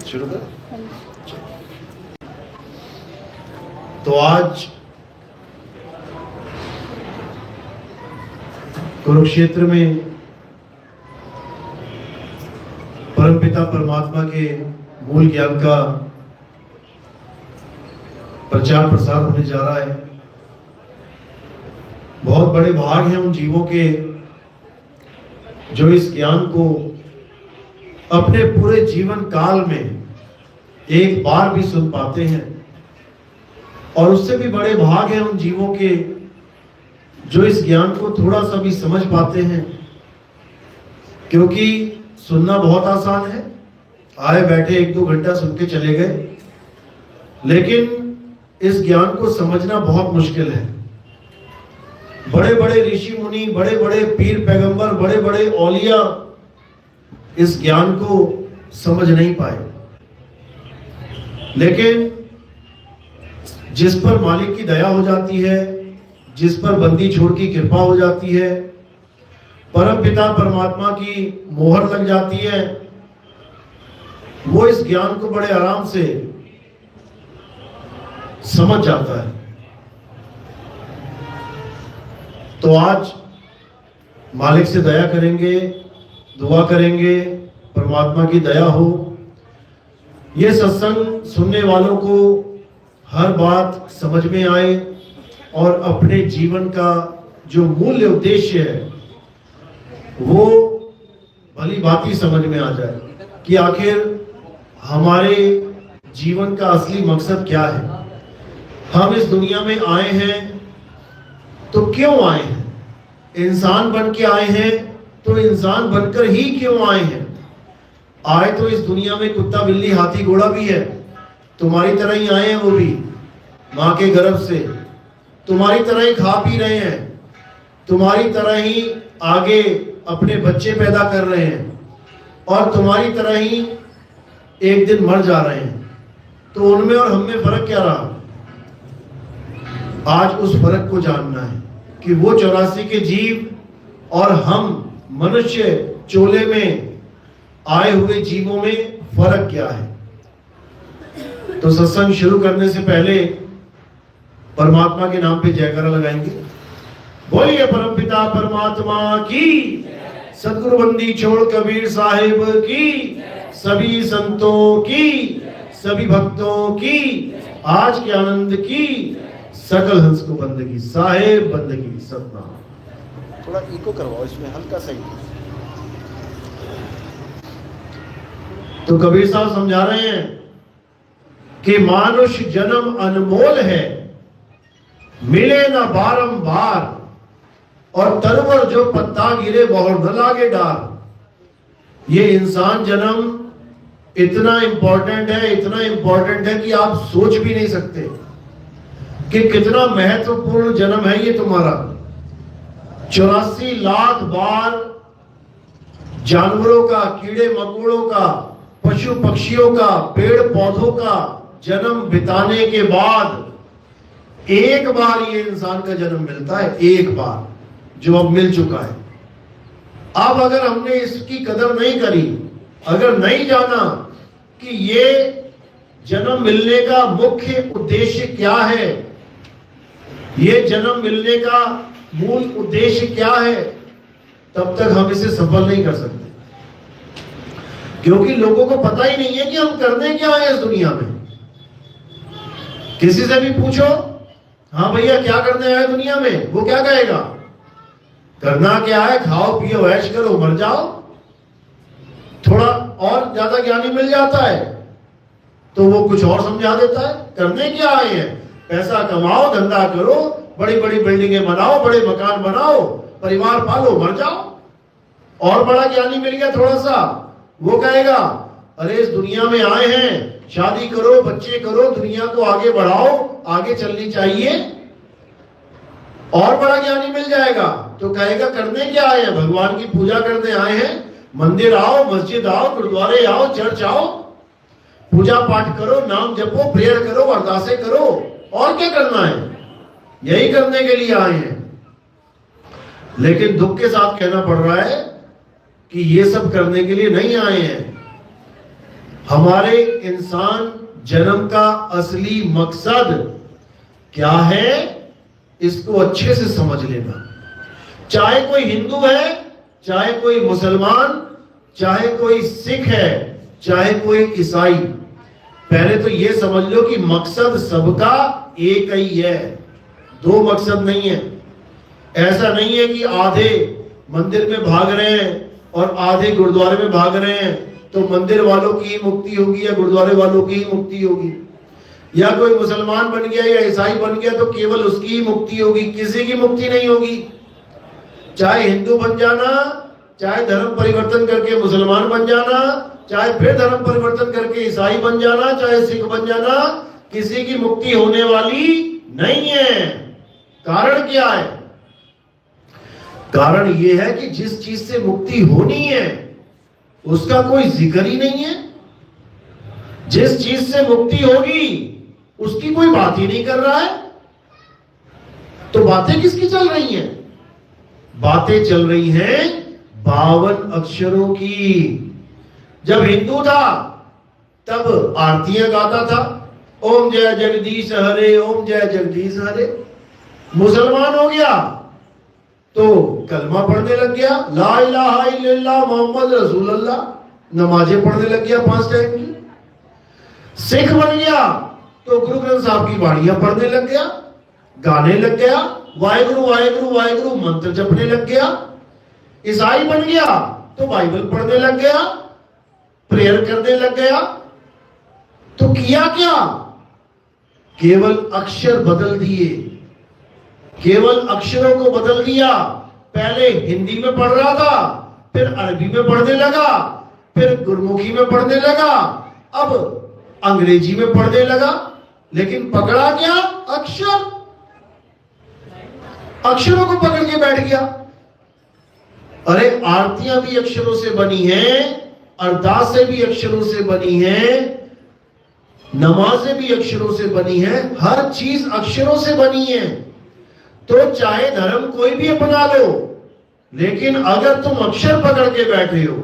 शुरू कर। तो आज कुरुक्षेत्र में परमपिता परमात्मा के मूल ज्ञान का प्रचार प्रसार होने जा रहा है। बहुत बड़े भाग हैं उन जीवों के जो इस ज्ञान को अपने पूरे जीवन काल में एक बार भी सुन पाते हैं, और उससे भी बड़े भाग हैं उन जीवों के जो इस ज्ञान को थोड़ा सा भी समझ पाते हैं। क्योंकि सुनना बहुत आसान है, आए बैठे 1-2 घंटा सुन के चले गए, लेकिन इस ज्ञान को समझना बहुत मुश्किल है। बड़े बड़े ऋषि मुनि, बड़े बड़े पीर पैगंबर, बड़े बड़े औलिया इस ज्ञान को समझ नहीं पाए, लेकिन जिस पर मालिक की दया हो जाती है, जिस पर बंदी छोड़ की कृपा हो जाती है, परम पिता परमात्मा की मोहर लग जाती है, वो इस ज्ञान को बड़े आराम से समझ जाता है। तो आज मालिक से दया करेंगे, दुआ करेंगे, परमात्मा की दया हो। ये सत्संग सुनने वालों को हर बात समझ में आए और अपने जीवन का जो मूल्य उद्देश्य है वो भली भांति समझ में आ जाए कि आखिर हमारे जीवन का असली मकसद क्या है। हम इस दुनिया में आए हैं तो क्यों आए हैं? इंसान बन के आए हैं तो इंसान बनकर ही क्यों आए हैं? आए तो इस दुनिया में कुत्ता बिल्ली हाथी घोड़ा भी है, तुम्हारी तरह ही आए हैं, वो भी माँ के गर्भ से तुम्हारी तरह ही खा पी रहे हैं, तुम्हारी तरह ही आगे अपने बच्चे पैदा कर रहे हैं, और तुम्हारी तरह ही एक दिन मर जा रहे हैं। तो उनमें और हम में फर्क क्या रहा? आज उस फर्क को जानना है कि वो 84 के जीव और हम मनुष्य चोले में आए हुए जीवों में फर्क क्या है। तो सत्संग शुरू करने से पहले परमात्मा के नाम पे जयकारा लगाएंगे। बोलिए परमपिता परमात्मा की, सदगुरु बंदी छोड़ कबीर साहिब की, सभी संतों की, सभी भक्तों की, आज के आनंद की, सकल हंस को बंदगी, साहेब बंदगी, सतनाम। थोड़ा इको करवाओ इसमें, हल्का सा ही। तो कबीर साहब समझा रहे हैं कि मानुष जन्म अनमोल है, मिले न बारंबार, और तरवर जो पत्ता गिरे बहुर न लागे डार। ये इंसान जन्म इतना इंपॉर्टेंट है, इतना इंपॉर्टेंट है कि आप सोच भी नहीं सकते कि कितना महत्वपूर्ण जन्म है ये तुम्हारा। 84 लाख बार जानवरों का, कीड़े मकोड़ों का, पशु पक्षियों का, पेड़ पौधों का जन्म बिताने के बाद एक बार ये इंसान का जन्म मिलता है, एक बार, जो अब मिल चुका है। अब अगर हमने इसकी कदर नहीं करी, अगर नहीं जाना कि ये जन्म मिलने का मुख्य उद्देश्य क्या है, ये जन्म मिलने का मूल उद्देश्य क्या है, तब तक हम इसे सफल नहीं कर सकते। क्योंकि लोगों को पता ही नहीं है कि हम करने क्या है इस दुनिया में। किसी से भी पूछो, हाँ भैया क्या करने आए दुनिया में, वो क्या कहेगा? करना क्या है, खाओ पियो ऐश करो मर जाओ। थोड़ा और ज्यादा ज्ञानी मिल जाता है तो वो कुछ और समझा देता है। करने क्या आए हैं? पैसा कमाओ, धंधा करो, बड़ी बड़ी बिल्डिंगें बनाओ, बड़े मकान बनाओ, परिवार पालो, मर जाओ। और बड़ा ज्ञानी मिल गया थोड़ा सा, वो कहेगा अरे इस दुनिया में आए हैं, शादी करो, बच्चे करो, दुनिया को आगे बढ़ाओ, आगे चलनी चाहिए। और बड़ा ज्ञानी मिल जाएगा तो कहेगा करने क्या आए हैं? भगवान की पूजा करने आए हैं, मंदिर आओ, मस्जिद आओ, गुरुद्वारे आओ, चर्च आओ, पूजा पाठ करो, नाम जपो, प्रेयर करो, अरदासें करो, और क्या करना है? यही करने के लिए आए हैं। लेकिन दुख के साथ कहना पड़ रहा है कि ये सब करने के लिए नहीं आए हैं। हमारे इंसान जन्म का असली मकसद क्या है, इसको अच्छे से समझ लेना। चाहे कोई हिंदू है, चाहे कोई मुसलमान, चाहे कोई सिख है, चाहे कोई ईसाई, पहले तो ये समझ लो कि मकसद सबका एक ही है, दो मकसद नहीं है। ऐसा नहीं है कि आधे मंदिर में भाग रहे हैं और आधे गुरुद्वारे में भाग रहे हैं, तो मंदिर वालों की मुक्ति होगी या गुरुद्वारे वालों की ही मुक्ति होगी, या कोई मुसलमान बन गया या ईसाई बन गया तो केवल उसकी ही मुक्ति होगी, किसी की मुक्ति नहीं होगी। चाहे हिंदू बन जाना, चाहे धर्म परिवर्तन करके मुसलमान बन जाना, चाहे फिर धर्म परिवर्तन करके ईसाई बन जाना, चाहे सिख बन जाना, किसी की मुक्ति होने वाली नहीं है। कारण क्या है? कारण यह है कि जिस चीज से मुक्ति होनी है उसका कोई जिक्र ही नहीं है। जिस चीज से मुक्ति होगी उसकी कोई बात ही नहीं कर रहा है। तो बातें किसकी चल रही हैं? बातें चल रही हैं 52 अक्षरों की। जब हिंदू था तब आरतियां गाता था, ओम जय जगदीश हरे, ओम जय जगदीश हरे। मुसलमान हो गया तो कलमा पढ़ने लग गया, ला इलाहा इल्लल्लाह मोहम्मद रसूलुल्लाह, नमाजें पढ़ने लग गया 5 टाइम की। सिख बन गया तो गुरु ग्रंथ साहब की वाणियां पढ़ने लग गया, गाने लग गया, वाहेगुरु वाहेगुरु वाहेगुरु मंत्र जपने लग गया। ईसाई बन गया तो बाइबल पढ़ने लग गया, प्रेयर करने लग गया। तो किया क्या? केवल अक्षर बदल दिए, केवल अक्षरों को बदल दिया। पहले हिंदी में पढ़ रहा था, फिर अरबी में पढ़ने लगा, फिर गुरमुखी में पढ़ने लगा, अब अंग्रेजी में पढ़ने लगा। लेकिन पकड़ा क्या? अक्षर। अक्षरों को पकड़ के बैठ गया। अरे आरतियां भी अक्षरों से बनी हैं, अरदासें भी अक्षरों से बनी हैं, नमाजें भी अक्षरों से बनी हैं, हर चीज अक्षरों से बनी है। तो चाहे धर्म कोई भी अपना लो, लेकिन अगर तुम अक्षर पकड़ के बैठे हो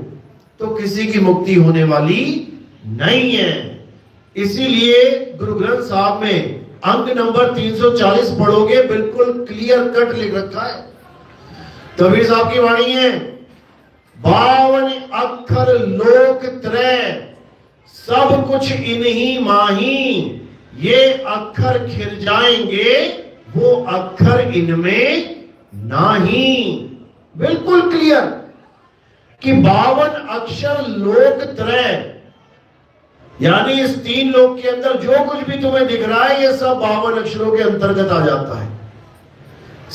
तो किसी की मुक्ति होने वाली नहीं है। इसीलिए गुरु ग्रंथ साहब में अंक नंबर 340 पढ़ोगे, बिल्कुल क्लियर कट लिख रखा है। कबीर साहब की वाणी है, 52 अक्षर लोक त्रय, सब कुछ इन्हीं माही, ये अक्षर खिर जाएंगे वो अक्षर इनमें नहीं। बिल्कुल क्लियर कि 52 अक्षर लोक त्रय, यानी इस 3 लोक के अंदर जो कुछ भी तुम्हें दिख रहा है ये सब 52 अक्षरों के अंतर्गत आ जाता है।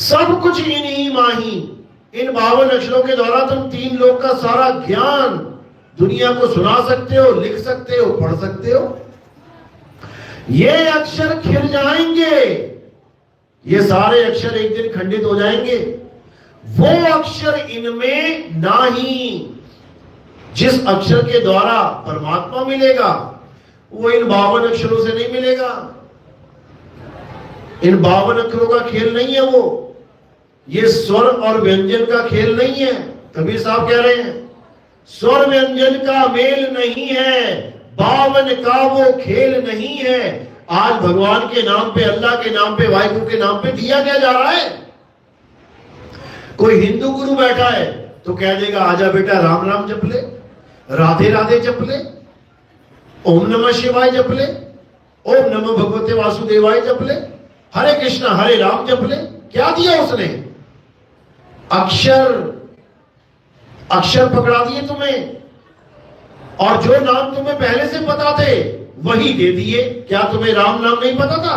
सब कुछ इन्हीं माही, इन 52 अक्षरों के द्वारा तुम 3 लोक का सारा ज्ञान दुनिया को सुना सकते हो, लिख सकते हो, पढ़ सकते हो। ये अक्षर खिल जाएंगे, ये सारे अक्षर एक दिन खंडित हो जाएंगे, वो अक्षर इनमें नहीं। जिस अक्षर के द्वारा परमात्मा मिलेगा वो इन 52 अक्षरों से नहीं मिलेगा। इन 52 अक्षरों का खेल नहीं है वो, ये स्वर और व्यंजन का खेल नहीं है। कबीर साहब कह रहे हैं स्वर व्यंजन का मेल नहीं है, 52 का वो खेल नहीं है। आज भगवान के नाम पे, अल्लाह के नाम पे, वाहिगुरु के नाम पे दिया क्या जा रहा है? कोई हिंदू गुरु बैठा है तो कह देगा आजा बेटा राम राम जप ले, राधे राधे जप ले, ओम नमः शिवाय जप ले, ओम नमः भगवते वासुदेवाय जप ले, हरे कृष्णा हरे राम जप ले। क्या दिया उसने? अक्षर। अक्षर पकड़ा दिए तुम्हें, और जो नाम तुम्हें पहले से पता थे वही दे दिए। क्या तुम्हें राम नाम नहीं पता था?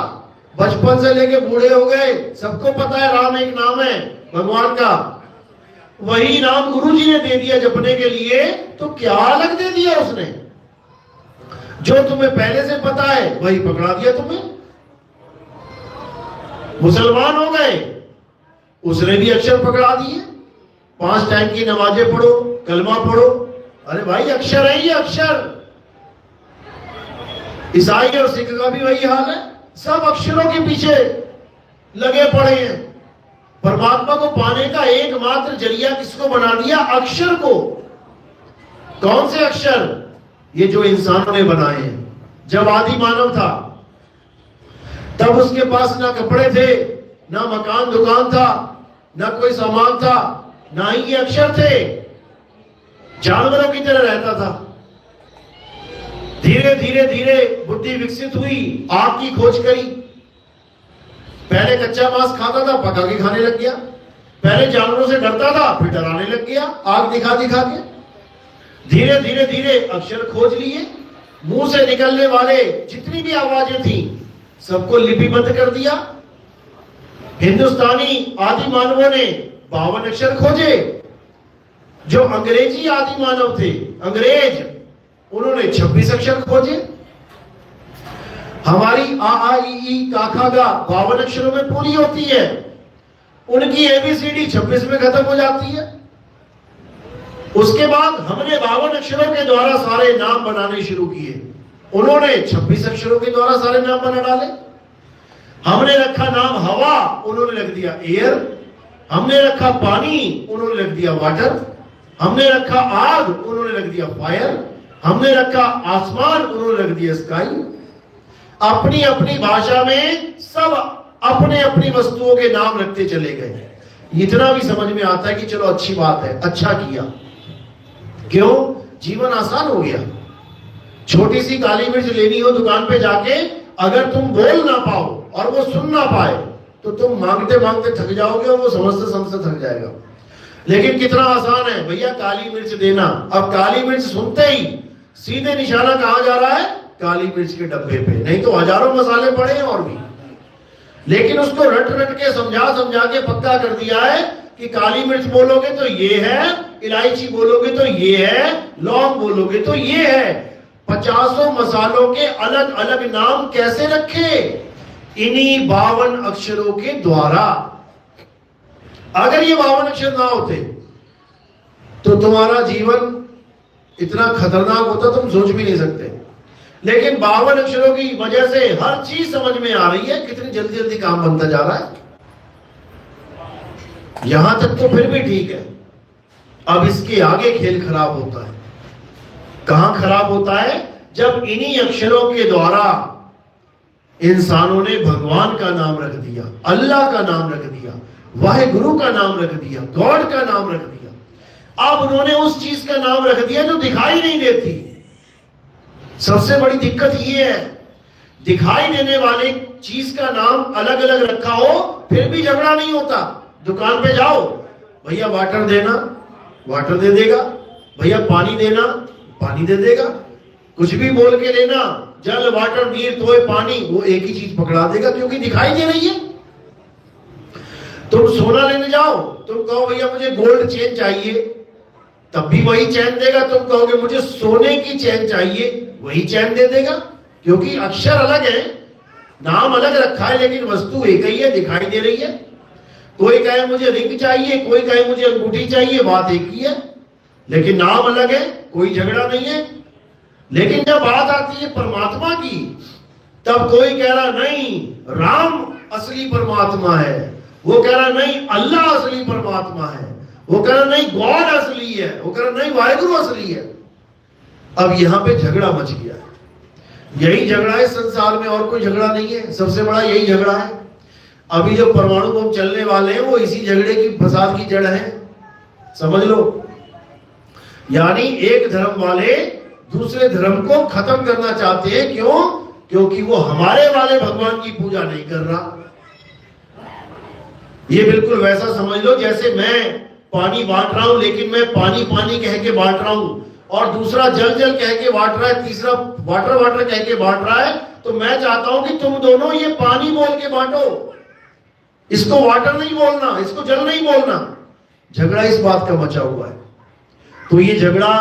बचपन से लेके बूढ़े हो गए सबको पता है राम एक नाम है भगवान का। वही नाम गुरु जी ने दे दिया जपने के लिए, तो क्या अलग दे दिया उसने? जो तुम्हें पहले से पता है वही पकड़ा दिया तुम्हें। मुसलमान हो गए, उसने भी अक्षर पकड़ा दिए। 5 टाइम की नमाजें पढ़ो, कलमा पढ़ो, अरे भाई अक्षर है ये अक्षर। ईसाई और सिख का भी वही हाल है, सब अक्षरों के पीछे लगे पड़े हैं। परमात्मा को पाने का एकमात्र जरिया किसको बना दिया? अक्षर को। कौन से अक्षर? ये जो इंसानों ने बनाए हैं। जब आदि मानव था तब उसके पास ना कपड़े थे, ना मकान दुकान था, ना कोई सामान था, ना ही ये अक्षर थे, जानवरों की तरह रहता था। धीरे धीरे धीरे बुद्धि विकसित हुई, आग की खोज करी। पहले कच्चा मांस खाता था, पका के खाने लग गया। पहले जानवरों से डरता था, फिर डराने लग गया आग दिखा दिखा के। धीरे धीरे धीरे अक्षर खोज लिए, मुंह से निकलने वाले जितनी भी आवाजें थी सबको लिपिबद्ध कर दिया। हिंदुस्तानी आदि मानवों ने 52 अक्षर खोजे। जो अंग्रेजी आदि मानव थे, अंग्रेज, उन्होंने 26 अक्षर खोजे। हमारी आ ई ई काखा गा 52 अक्षरों में पूरी होती है, उनकी एबीसीडी 26 में खत्म हो जाती है। उसके बाद हमने 52 अक्षरों के द्वारा सारे नाम बनाने शुरू किए, उन्होंने 26 अक्षरों के द्वारा सारे नाम बना डाले। हमने रखा नाम हवा, उन्होंने रख दिया एयर। हमने रखा पानी, उन्होंने रख दिया वाटर। हमने रखा आग, उन्होंने रख दिया फायर। हमने रखा आसमान, उन्होंने रख दिया स्काई। अपनी अपनी भाषा में सब अपने अपनी वस्तुओं के नाम रखते चले गए। इतना भी समझ में आता है कि चलो अच्छी बात है, अच्छा किया। क्यों? जीवन आसान हो गया। छोटी सी काली मिर्च लेनी हो दुकान पे जाके, अगर तुम बोल ना पाओ और वो सुन ना पाए तो तुम मांगते मांगते थक जाओगे और वो समझते समझते थक जाएगा। लेकिन कितना आसान है भैया काली मिर्च देना। अब काली मिर्च सुनते ही सीधे निशाना कहां जा रहा है? काली मिर्च के डब्बे पे। नहीं तो हजारों मसाले पड़े हैं और भी, लेकिन उसको रट रट के समझा समझा के पक्का कर दिया है कि काली मिर्च बोलोगे तो ये है, इलायची बोलोगे तो ये है, लौंग बोलोगे तो ये है। 50 मसालों के अलग अलग नाम कैसे रखे? इन्हीं 52 अक्षरों के द्वारा। अगर ये 52 अक्षर ना होते तो तुम्हारा जीवन इतना खतरनाक होता तुम सोच भी नहीं सकते। लेकिन 52 अक्षरों की वजह से हर चीज समझ में आ रही है, कितनी जल्दी जल्दी काम बनता जा रहा है। यहां तक तो फिर भी ठीक है, अब इसके आगे खेल खराब होता है। कहां खराब होता है? जब इन्हीं अक्षरों के द्वारा इंसानों ने भगवान का नाम रख दिया, अल्लाह का नाम रख दिया, वाहेगुरु का नाम रख दिया, गॉड का नाम रख दिया। अब उन्होंने उस चीज का नाम रख दिया जो दिखाई नहीं देती। सबसे बड़ी दिक्कत ये है, दिखाई देने वाले चीज का नाम अलग अलग रखा हो फिर भी झगड़ा नहीं होता। दुकान पे जाओ, भैया वाटर देना, वाटर दे देगा। भैया पानी देना, पानी दे देगा। कुछ भी बोल के लेना, जल, वाटर, नीर, तोय, पानी, वो एक ही चीज पकड़ा देगा क्योंकि दिखाई दे रही है। तुम सोना लेने जाओ, तुम कहो भैया मुझे गोल्ड चेन चाहिए, तब भी वही चैन देगा। तुम कहोगे मुझे सोने की चैन चाहिए, वही चैन दे देगा। क्योंकि अक्षर अलग है, नाम अलग रखा है, लेकिन वस्तु एक ही है, दिखाई दे रही है। कोई कहे मुझे रिंग चाहिए, कोई कहे मुझे अंगूठी चाहिए, बात एक ही है, लेकिन नाम अलग है, कोई झगड़ा नहीं है। लेकिन जब बात आती है परमात्मा की, तब कोई कह रहा नहीं राम असली परमात्मा है, वो कह रहा नहीं अल्लाह असली परमात्मा है, वो कह रहा नहीं गॉड असली है, वो कह रहा नहीं वाहेगुरु असली है। अब यहां पे झगड़ा मच गया है। यही झगड़ा है संसार में, और कोई झगड़ा नहीं है। सबसे बड़ा यही झगड़ा है। अभी जो परमाणु बम चलने वाले हैं वो इसी झगड़े की, फसाद की जड़ है, समझ लो। यानी एक धर्म वाले दूसरे धर्म को खत्म करना चाहते हैं। क्यों? क्योंकि वो हमारे वाले भगवान की पूजा नहीं कर रहा। ये बिल्कुल वैसा समझ लो जैसे मैं पानी बांट रहा हूं, लेकिन मैं पानी पानी कह के बांट रहा हूं, और दूसरा जल जल कह के बांट रहा है, तीसरा वाटर वाटर कह के बांट रहा है। तो मैं चाहता हूं कि तुम दोनों ये पानी बोल के बांटो, इसको वाटर नहीं बोलना, इसको जल नहीं बोलना। झगड़ा इस बात का मचा हुआ है। तो ये झगड़ा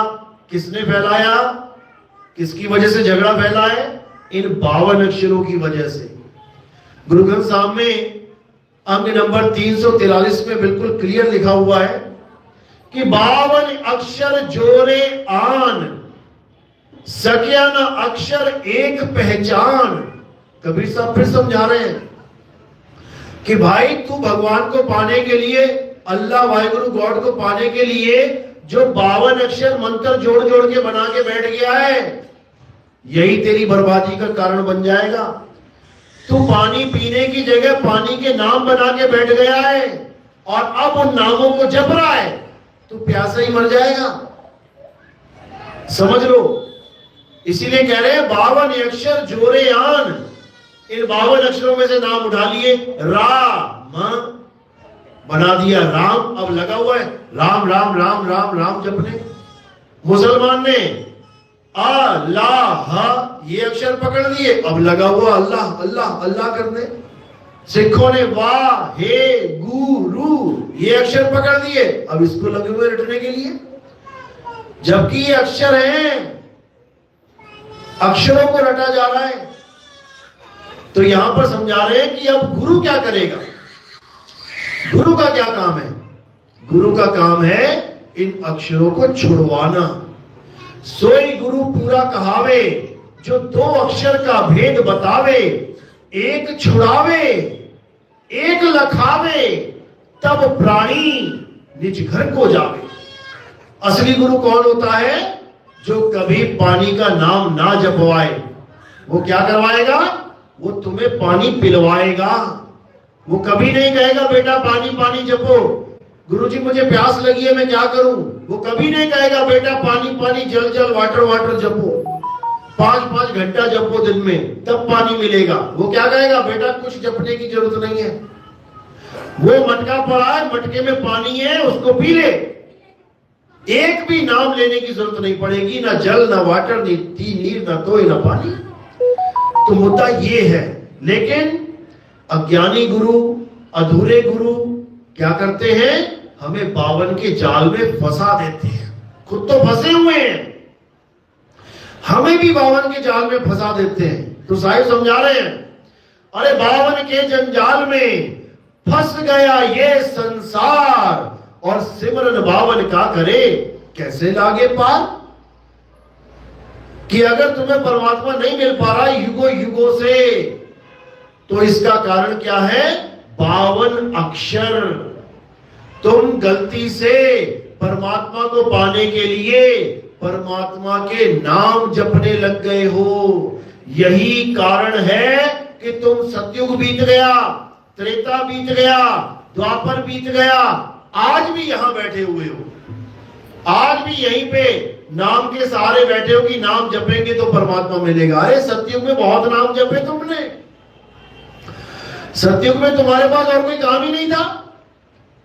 किसने फैलाया? किसकी वजह से झगड़ा फैला है? इन 52 अक्षरों की वजह से। गुरु ग्रंथ साहब में अंग नंबर 343 में बिल्कुल क्लियर लिखा हुआ है कि 52 अक्षर जोरे आन, सक्या न अक्षर एक पहचान। कबीर साहब फिर समझा रहे हैं कि भाई तू भगवान को पाने के लिए, अल्लाह वाहिगुरु गॉड को पाने के लिए जो 52 अक्षर मंत्र जोड़ जोड़ के बना के बैठ गया है, यही तेरी बर्बादी का कारण बन जाएगा। तू पानी पीने की जगह पानी के नाम बना के बैठ गया है और अब उन नामों को जप रहा है, तू प्यासा ही मर जाएगा। समझ लो। इसीलिए कह रहे हैं 52 अक्षर जोरे आन, इन 52 अक्षरों में से नाम उठा लिए, राम बना दिया राम। अब लगा हुआ है राम राम राम राम राम जपने। मुसलमान ने अल्लाह ये अक्षर पकड़ लिए, अब लगा हुआ अल्लाह अल्लाह अल्लाह करने। सिखों ने वाह हे गुरु ये अक्षर पकड़ लिए, अब इसको लगे हुए रटने के लिए, जबकि ये अक्षर हैं, अक्षरों को रटा जा रहा है। तो यहां पर समझा रहे हैं कि अब गुरु क्या करेगा। गुरु का क्या काम है? गुरु का काम है इन अक्षरों को छुड़वाना। सोई गुरु पूरा कहावे, जो 2 अक्षर का भेद बतावे, एक छुड़ावे एक लखावे, तब प्राणी निज घर को जावे। असली गुरु कौन होता है? जो कभी पानी का नाम ना जपवाए। वो क्या करवाएगा? वो तुम्हें पानी पिलवाएगा। वो कभी नहीं कहेगा बेटा पानी पानी जपो, गुरुजी मुझे प्यास लगी है मैं क्या करूं। वो कभी नहीं कहेगा बेटा पानी पानी जल जल वाटर वाटर जपो, 5-5 घंटा जपो दिन में तब पानी मिलेगा। वो क्या कहेगा? बेटा कुछ जपने की जरूरत नहीं है, वो मटका पड़ा है, मटके में पानी है, उसको पी ले। एक भी नाम लेने की जरूरत नहीं पड़ेगी, ना जल ना वाटर नी नीर ना तोय ना पानी। तो मुद्दा ये है। लेकिन अज्ञानी गुरु, अधूरे गुरु क्या करते हैं? हमें 52 के जाल में फंसा देते हैं। खुद तो फंसे हुए हैं, हमें भी 52 के जाल में फंसा देते हैं। तो साहिब समझा रहे हैं, अरे 52 के जंजाल में फंस गया ये संसार, और सिमरन 52 का करे कैसे लागे पार। कि अगर तुम्हें परमात्मा नहीं मिल पा रहा युगों युगों से, तो इसका कारण क्या है? 52 अक्षर। तुम गलती से परमात्मा को पाने के लिए परमात्मा के नाम जपने लग गए हो। यही कारण है कि तुम सतयुग बीत गया, त्रेता बीत गया, द्वापर बीत गया, आज भी यहां बैठे हुए हो। आज भी यहीं पे नाम के सहारे बैठे हो कि नाम जपेंगे तो परमात्मा मिलेगा। अरे सतयुग में बहुत नाम जपे तुमने, सतयुग में तुम्हारे पास और कोई काम ही नहीं था,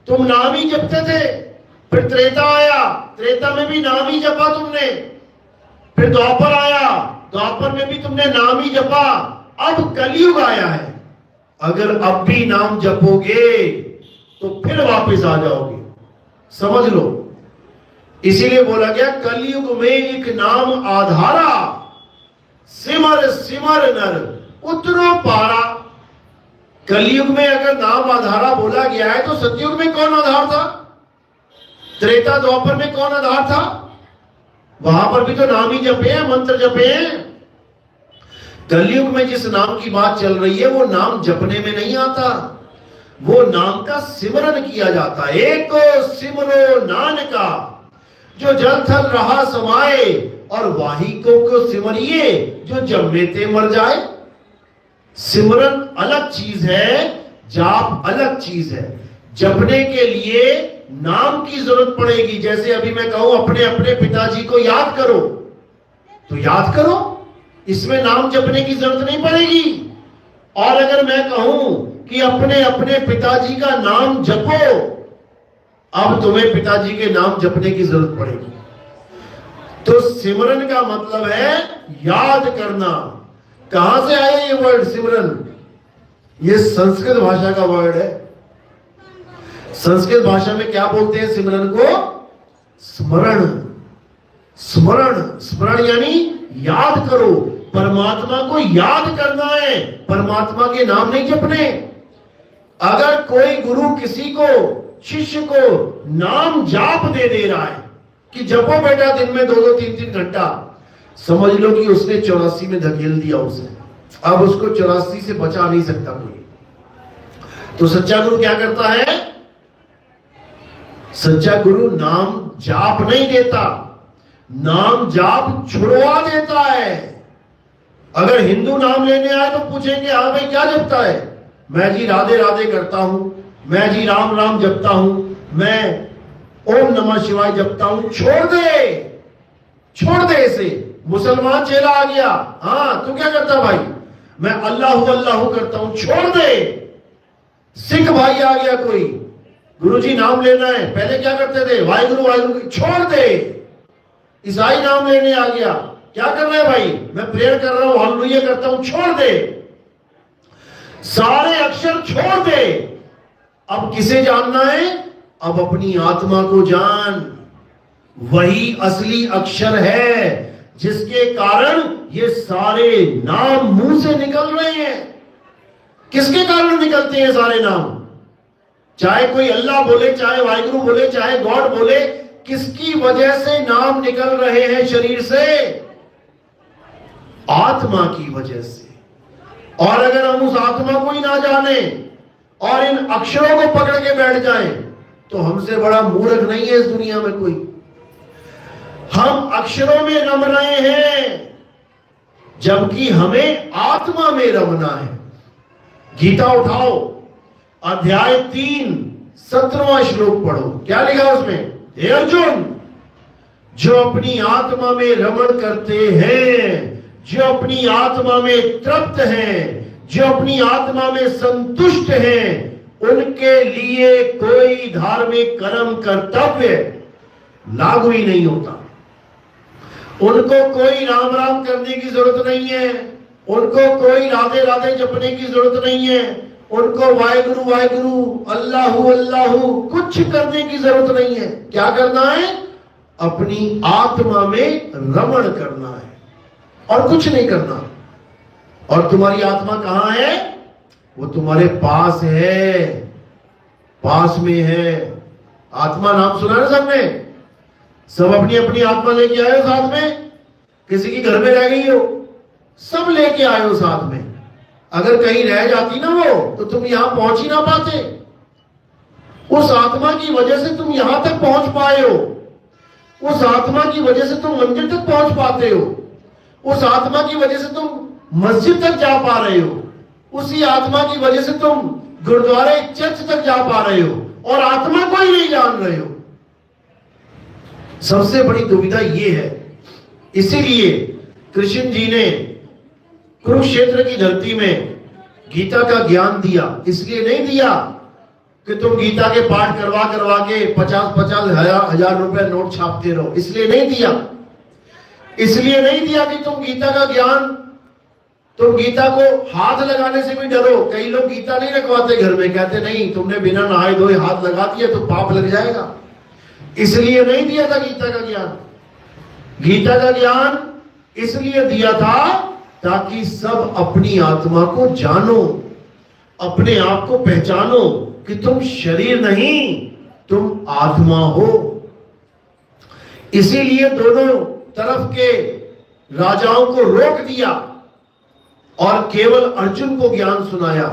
तुम नाम ही जपते थे। फिर त्रेता आया, त्रेता में भी नाम ही जपा तुमने। फिर द्वापर आया, द्वापर में भी तुमने नाम ही जपा। अब कलयुग आया है, अगर अब भी नाम जपोगे तो फिर वापस आ जाओगे। समझ लो। इसीलिए बोला गया कलयुग में एक नाम आधारा, सिमर सिमर नर उतरो पारा। कलयुग में अगर नाम आधारा बोला गया है तो सतयुग में कौन आधार था? त्रेता द्वापर में कौन आधार था? वहां पर भी तो नाम ही जपे हैं, मंत्र जपे हैं। कलयुग में जिस नाम की बात चल रही है वो नाम जपने में नहीं आता, वो नाम का सिमरन किया जाता है। एक सिमरो नानका जो जल थल रहा समाए, और वाही को सिमरिए जो जम्मे ते मर जाए। सिमरन अलग चीज है, जाप अलग चीज है। जपने के लिए नाम की जरूरत पड़ेगी। जैसे अभी मैं कहूं अपने अपने पिताजी को याद करो, तो याद करो, इसमें नाम जपने की जरूरत नहीं पड़ेगी। और अगर मैं कहूं कि अपने अपने पिताजी का नाम जपो, अब तुम्हें पिताजी के नाम जपने की जरूरत पड़ेगी। तो सिमरन का मतलब है याद करना। कहां से आया ये वर्ड सिमरन? ये संस्कृत भाषा का वर्ड है। संस्कृत भाषा में क्या बोलते हैं सिमरन को? स्मरण। स्मरण, स्मरण यानी याद करो, परमात्मा को याद करना है, परमात्मा के नाम नहीं जपने। अगर कोई गुरु किसी को, शिष्य को नाम जाप दे रहा है कि जपो बेटा दिन में 2-2 3-3 घंटा, समझ लो कि उसने 84 में धकेल दिया उसे। अब उसको 84 से बचा नहीं सकता कोई। तो सच्चा गुरु क्या करता है? सच्चा गुरु नाम जाप नहीं देता, नाम जाप छुड़वा देता है। अगर हिंदू नाम लेने आए तो पूछेंगे हाँ भाई क्या जपता है, मैं जी राधे राधे करता हूं, मैं जी राम राम जपता हूं, मैं ओम नमः शिवाय जपता हूं। छोड़ दे इसे। मुसलमान चेला आ गया, हाँ तू क्या करता भाई, मैं अल्लाह करता हूं, छोड़ दे। सिख भाई आ गया कोई, गुरुजी नाम लेना है, पहले क्या करते थे वाहिगुरु वाहिगुरु, छोड़ दे। ईसाई नाम लेने आ गया, क्या कर रहे हैं भाई, मैं प्रेयर कर रहा हूं, हालेलुया करता हूं, छोड़ दे। सारे अक्षर छोड़ दे। अब किसे जानना है, अब अपनी आत्मा को जान। वही असली अक्षर है जिसके कारण ये सारे नाम मुंह से निकल रहे हैं। किसके कारण निकलते हैं सारे नाम, चाहे कोई अल्लाह बोले, चाहे वाहिगुरु बोले, चाहे गॉड बोले, किसकी वजह से नाम निकल रहे हैं शरीर से, आत्मा की वजह से। और अगर हम उस आत्मा को ही ना जाने और इन अक्षरों को पकड़ के बैठ जाएं, तो हमसे बड़ा मूर्ख नहीं है इस दुनिया में कोई। हम अक्षरों में रम रहे हैं जबकि हमें आत्मा में रमना है। गीता उठाओ, अध्याय 3 17वां श्लोक पढ़ो, क्या लिखा उसमें, हे अर्जुन, जो अपनी आत्मा में रमण करते हैं, जो अपनी आत्मा में तृप्त हैं, जो अपनी आत्मा में संतुष्ट हैं, उनके लिए कोई धार्मिक कर्म कर्तव्य लागू ही नहीं होता। उनको कोई राम राम करने की जरूरत नहीं है, उनको कोई राधे राधे जपने की जरूरत नहीं है, उनको वाहिगुरु वाहिगुरु अल्लाहु अल्लाहु कुछ करने की जरूरत नहीं है। क्या करना है, अपनी आत्मा में रमण करना है और कुछ नहीं करना। और तुम्हारी आत्मा कहां है, वो तुम्हारे पास है, पास में है। आत्मा नाम सुना ना सबने, सब अपनी अपनी आत्मा लेके आए हो साथ में, किसी की घर में रह गई हो, सब लेके आए हो साथ में। अगर कहीं रह जाती ना वो, तो तुम यहां पहुंच ही ना पाते। उस आत्मा की वजह से तुम यहां तक पहुंच पाए हो, उस आत्मा की वजह से तुम मंदिर तक पहुंच पाते हो, उस आत्मा की वजह से तुम मस्जिद तक जा पा रहे हो, उसी आत्मा की वजह से तुम गुरुद्वारे चर्च तक जा पा रहे हो, और आत्मा को ही नहीं जान रहे हो। सबसे बड़ी दुविधा ये है। इसीलिए कृष्ण जी ने कुरुक्षेत्र की धरती में गीता का ज्ञान दिया। इसलिए नहीं दिया कि तुम गीता के पाठ करवा करवा के 50-50 हजार रुपए नोट छापते रहो, इसलिए नहीं दिया। इसलिए नहीं दिया कि तुम गीता का ज्ञान, तुम गीता को हाथ लगाने से भी डरो। कई लोग गीता नहीं रखवाते घर में, कहते नहीं तुमने बिना नहाए धोए हाथ लगा दिया तो पाप लग जाएगा। इसलिए नहीं दिया था गीता का ज्ञान। गीता का ज्ञान इसलिए दिया था ताकि सब अपनी आत्मा को जानो, अपने आप को पहचानो कि तुम शरीर नहीं, तुम आत्मा हो। इसीलिए दोनों तरफ के राजाओं को रोक दिया और केवल अर्जुन को ज्ञान सुनाया,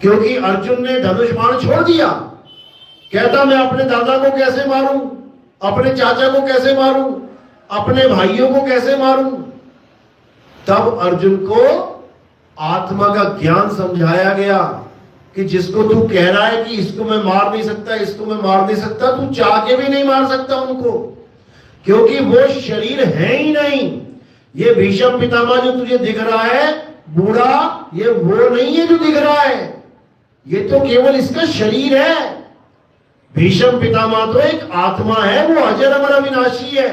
क्योंकि अर्जुन ने धनुष बाण छोड़ दिया। कहता मैं अपने दादा को कैसे मारूं, अपने चाचा को कैसे मारूं, अपने भाइयों को कैसे मारूं। तब अर्जुन को आत्मा का ज्ञान समझाया गया कि जिसको तू कह रहा है कि इसको मैं मार नहीं सकता, इसको मैं मार नहीं सकता, तू चाह के भी नहीं मार सकता उनको, क्योंकि वो शरीर है ही नहीं। ये भीष्म पितामह जो तुझे दिख रहा है बूढ़ा, ये वो नहीं है जो दिख रहा है, ये तो केवल इसका शरीर है। भीष्म पितामह तो एक आत्मा है, वो अजर अमर अविनाशी है।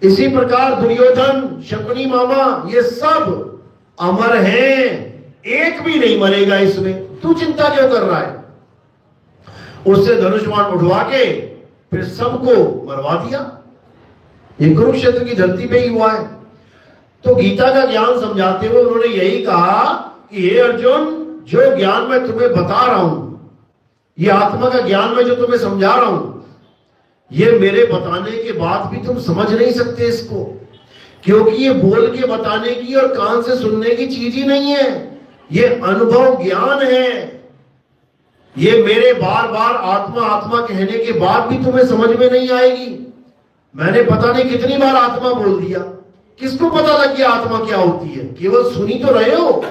इसी प्रकार दुर्योधन, शकुनी मामा, ये सब अमर हैं, एक भी नहीं मरेगा इसमें। तू चिंता क्यों कर रहा है? उससे धनुष बाण उठवा के फिर सबको मरवा दिया। ये कुरुक्षेत्र की धरती पे ही हुआ है। तो गीता का ज्ञान समझाते हुए उन्होंने यही कहा कि हे अर्जुन, जो ज्ञान मैं तुम्हें बता रहा हूं, ये आत्मा का ज्ञान मैं जो तुम्हें समझा रहा हूं, ये मेरे बताने के बाद भी तुम समझ नहीं सकते इसको, क्योंकि ये बोल के बताने की और कान से सुनने की चीज ही नहीं है, ये अनुभव ज्ञान है। ये मेरे बार बार आत्मा आत्मा कहने के बाद भी तुम्हें समझ में नहीं आएगी। मैंने पता नहीं कितनी बार आत्मा बोल दिया, किसको पता लग गया आत्मा क्या होती है? केवल सुनी तो रहे हो।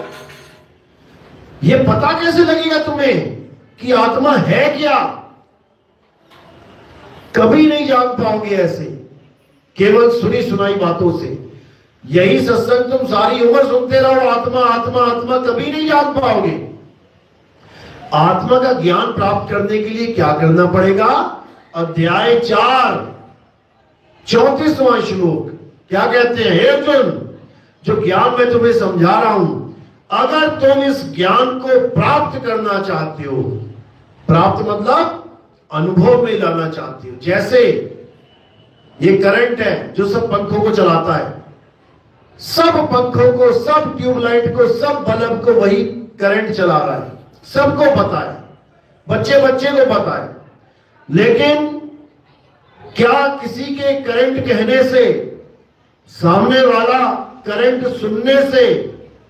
ये पता कैसे लगेगा तुम्हें कि आत्मा है क्या? कभी नहीं जान पाओगे ऐसे, केवल सुनी सुनाई बातों से। यही सत्संग तुम सारी उम्र सुनते रहो, आत्मा आत्मा आत्मा, कभी नहीं जान पाओगे। आत्मा का ज्ञान प्राप्त करने के लिए क्या करना पड़ेगा? अध्याय 4 34वां श्लोक क्या कहते हैं? हे अर्जुन, जो ज्ञान मैं तुम्हें समझा रहा हूं, अगर तुम इस ज्ञान को प्राप्त करना चाहते हो, प्राप्त मतलब अनुभव में लाना चाहते हो। जैसे ये करंट है जो सब पंखों को चलाता है, सब पंखों को, सब ट्यूबलाइट को, सब बल्ब को वही करंट चला रहा है, सबको पता है, बच्चे बच्चे को पता है। लेकिन क्या किसी के करंट कहने से, सामने वाला करंट सुनने से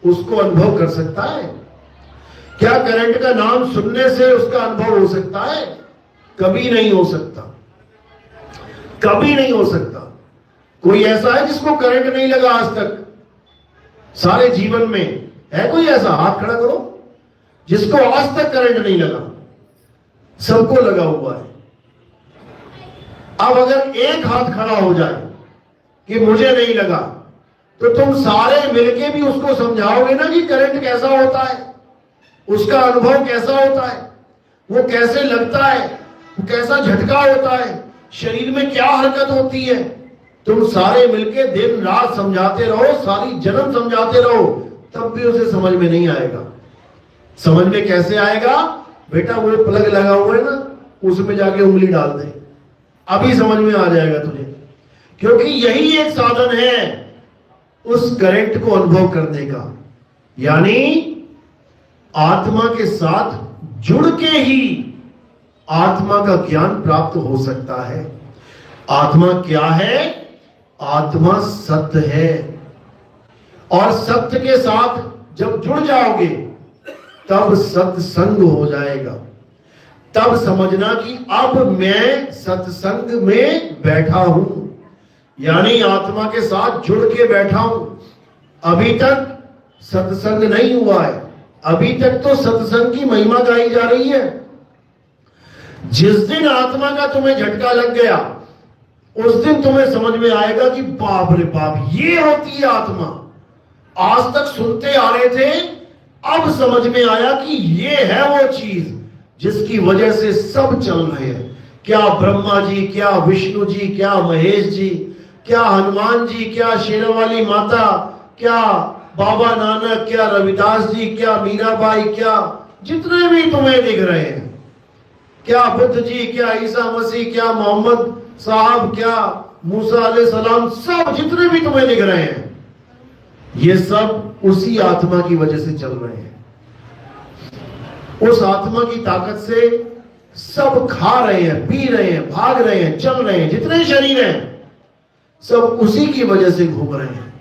उसको अनुभव कर सकता है? क्या करंट का नाम सुनने से उसका अनुभव हो सकता है? कभी नहीं हो सकता, कभी नहीं हो सकता। कोई ऐसा है जिसको करंट नहीं लगा आज तक सारे जीवन में? है कोई ऐसा? हाथ खड़ा करो जिसको आज तक करंट नहीं लगा। सबको लगा हुआ है। अब अगर एक हाथ खड़ा हो जाए कि मुझे नहीं लगा, तो तुम सारे मिलके भी उसको समझाओगे ना कि करंट कैसा होता है, उसका अनुभव कैसा होता है, वो कैसे लगता है, वो कैसा झटका होता है, शरीर में क्या हरकत होती है। तुम सारे मिलके दिन रात समझाते रहो, सारी जन्म समझाते रहो, तब भी उसे समझ में नहीं आएगा। समझ में कैसे आएगा? बेटा वो प्लग लगा हुआ है ना, उसमें जाके उंगली डाल दे, अभी समझ में आ जाएगा तुझे। क्योंकि यही एक साधन है उस करंट को अनुभव करने का। यानी आत्मा के साथ जुड़ के ही आत्मा का ज्ञान प्राप्त हो सकता है। आत्मा क्या है? आत्मा सत्य है। और सत्य के साथ जब जुड़ जाओगे तब सत्संग हो जाएगा। तब समझना कि अब मैं सत्संग में बैठा हूं, यानी आत्मा के साथ जुड़ के बैठा हूं। अभी तक सत्संग नहीं हुआ है, अभी तक तो सत्संग की महिमा गाई जा रही है। जिस दिन आत्मा का तुम्हें झटका लग गया, उस दिन तुम्हें समझ में आएगा कि बाप रे बाप, ये होती है आत्मा। आज तक सुनते आ रहे थे, अब समझ में आया कि ये है वो चीज जिसकी वजह से सब चल रहे हैं। क्या ब्रह्मा जी, क्या विष्णु जी, क्या महेश जी, क्या हनुमान जी, क्या शेरावाली माता, क्या बाबा नानक, क्या रविदास जी, क्या मीराबाई, क्या जितने भी तुम्हें दिख रहे हैं, क्या बुद्ध जी, क्या ईसा मसीह, क्या मोहम्मद साहब, क्या मूसा अलैहिस्सलाम, सब जितने भी तुम्हें दिख रहे हैं, ये सब उसी आत्मा की वजह से चल रहे हैं। उस आत्मा की ताकत से सब खा रहे हैं, पी रहे हैं, भाग रहे हैं, चल रहे हैं, जितने शरीर हैं सब उसी की वजह से घूम रहे हैं।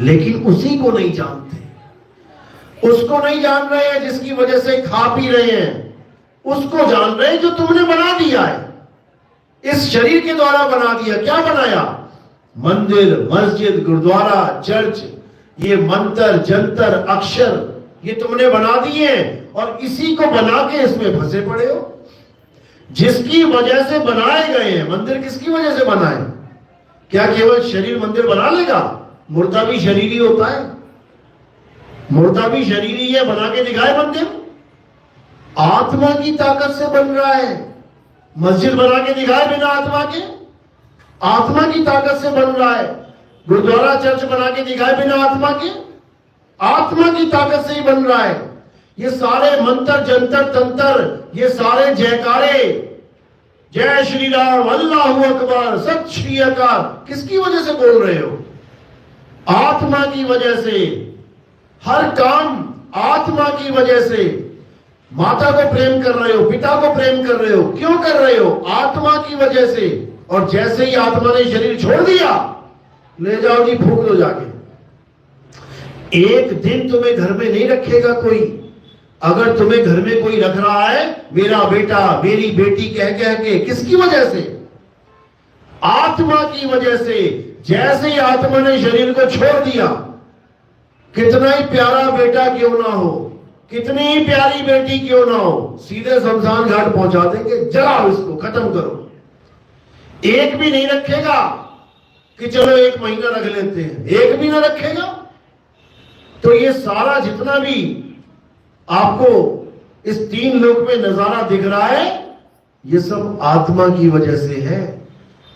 लेकिन उसी को नहीं जानते। उसको नहीं जान रहे हैं जिसकी वजह से खा पी रहे हैं, उसको जान रहे हैं जो तुमने बना दिया है, इस शरीर के द्वारा बना दिया। क्या बनाया? मंदिर, मस्जिद, गुरुद्वारा, चर्च, ये मंत्र जंतर अक्षर, ये तुमने बना दिए और इसी को बना के इसमें फंसे पड़े हो। जिसकी वजह से बनाए गए हैं। मंदिर किसकी वजह से बनाए? क्या केवल शरीर मंदिर बना लेगा? मुर्दा भी शरीर ही होता है, मुर्दा भी शरीर ही है, बना के दिखाए मंदिर। आत्मा की ताकत से बन रहा है। मस्जिद बना के दिखाए बिना आत्मा के? आत्मा की ताकत से बन रहा है। गुरुद्वारा चर्च बना के दिखाए बिना आत्मा के? आत्मा की ताकत से ही बन रहा है। ये सारे मंत्र जंतर तंत्र, ये सारे जयकारे, जय श्री राम, अल्लाहू अकबर, सत श्री अकाल, किसकी वजह से बोल रहे हो? आत्मा की वजह से। हर काम आत्मा की वजह से। माता को प्रेम कर रहे हो, पिता को प्रेम कर रहे हो, क्यों कर रहे हो? आत्मा की वजह से। और जैसे ही आत्मा ने शरीर छोड़ दिया, ले जाओ जी, फूंक दो जाके। एक दिन तुम्हें घर में नहीं रखेगा कोई। अगर तुम्हें घर में कोई रख रहा है, मेरा बेटा मेरी बेटी कह कह के, किसकी वजह से? आत्मा की वजह से। जैसे ही आत्मा ने शरीर को छोड़ दिया, कितना ही प्यारा बेटा क्यों ना हो, कितनी ही प्यारी बेटी क्यों ना हो, सीधे शमशान घाट पहुंचा देंगे, जलाओ इसको, खत्म करो। एक भी नहीं रखेगा कि चलो 1 महीना रख लेते हैं, एक भी ना रखेगा। तो ये सारा जितना भी आपको इस 3 लोक में नजारा दिख रहा है, ये सब आत्मा की वजह से है।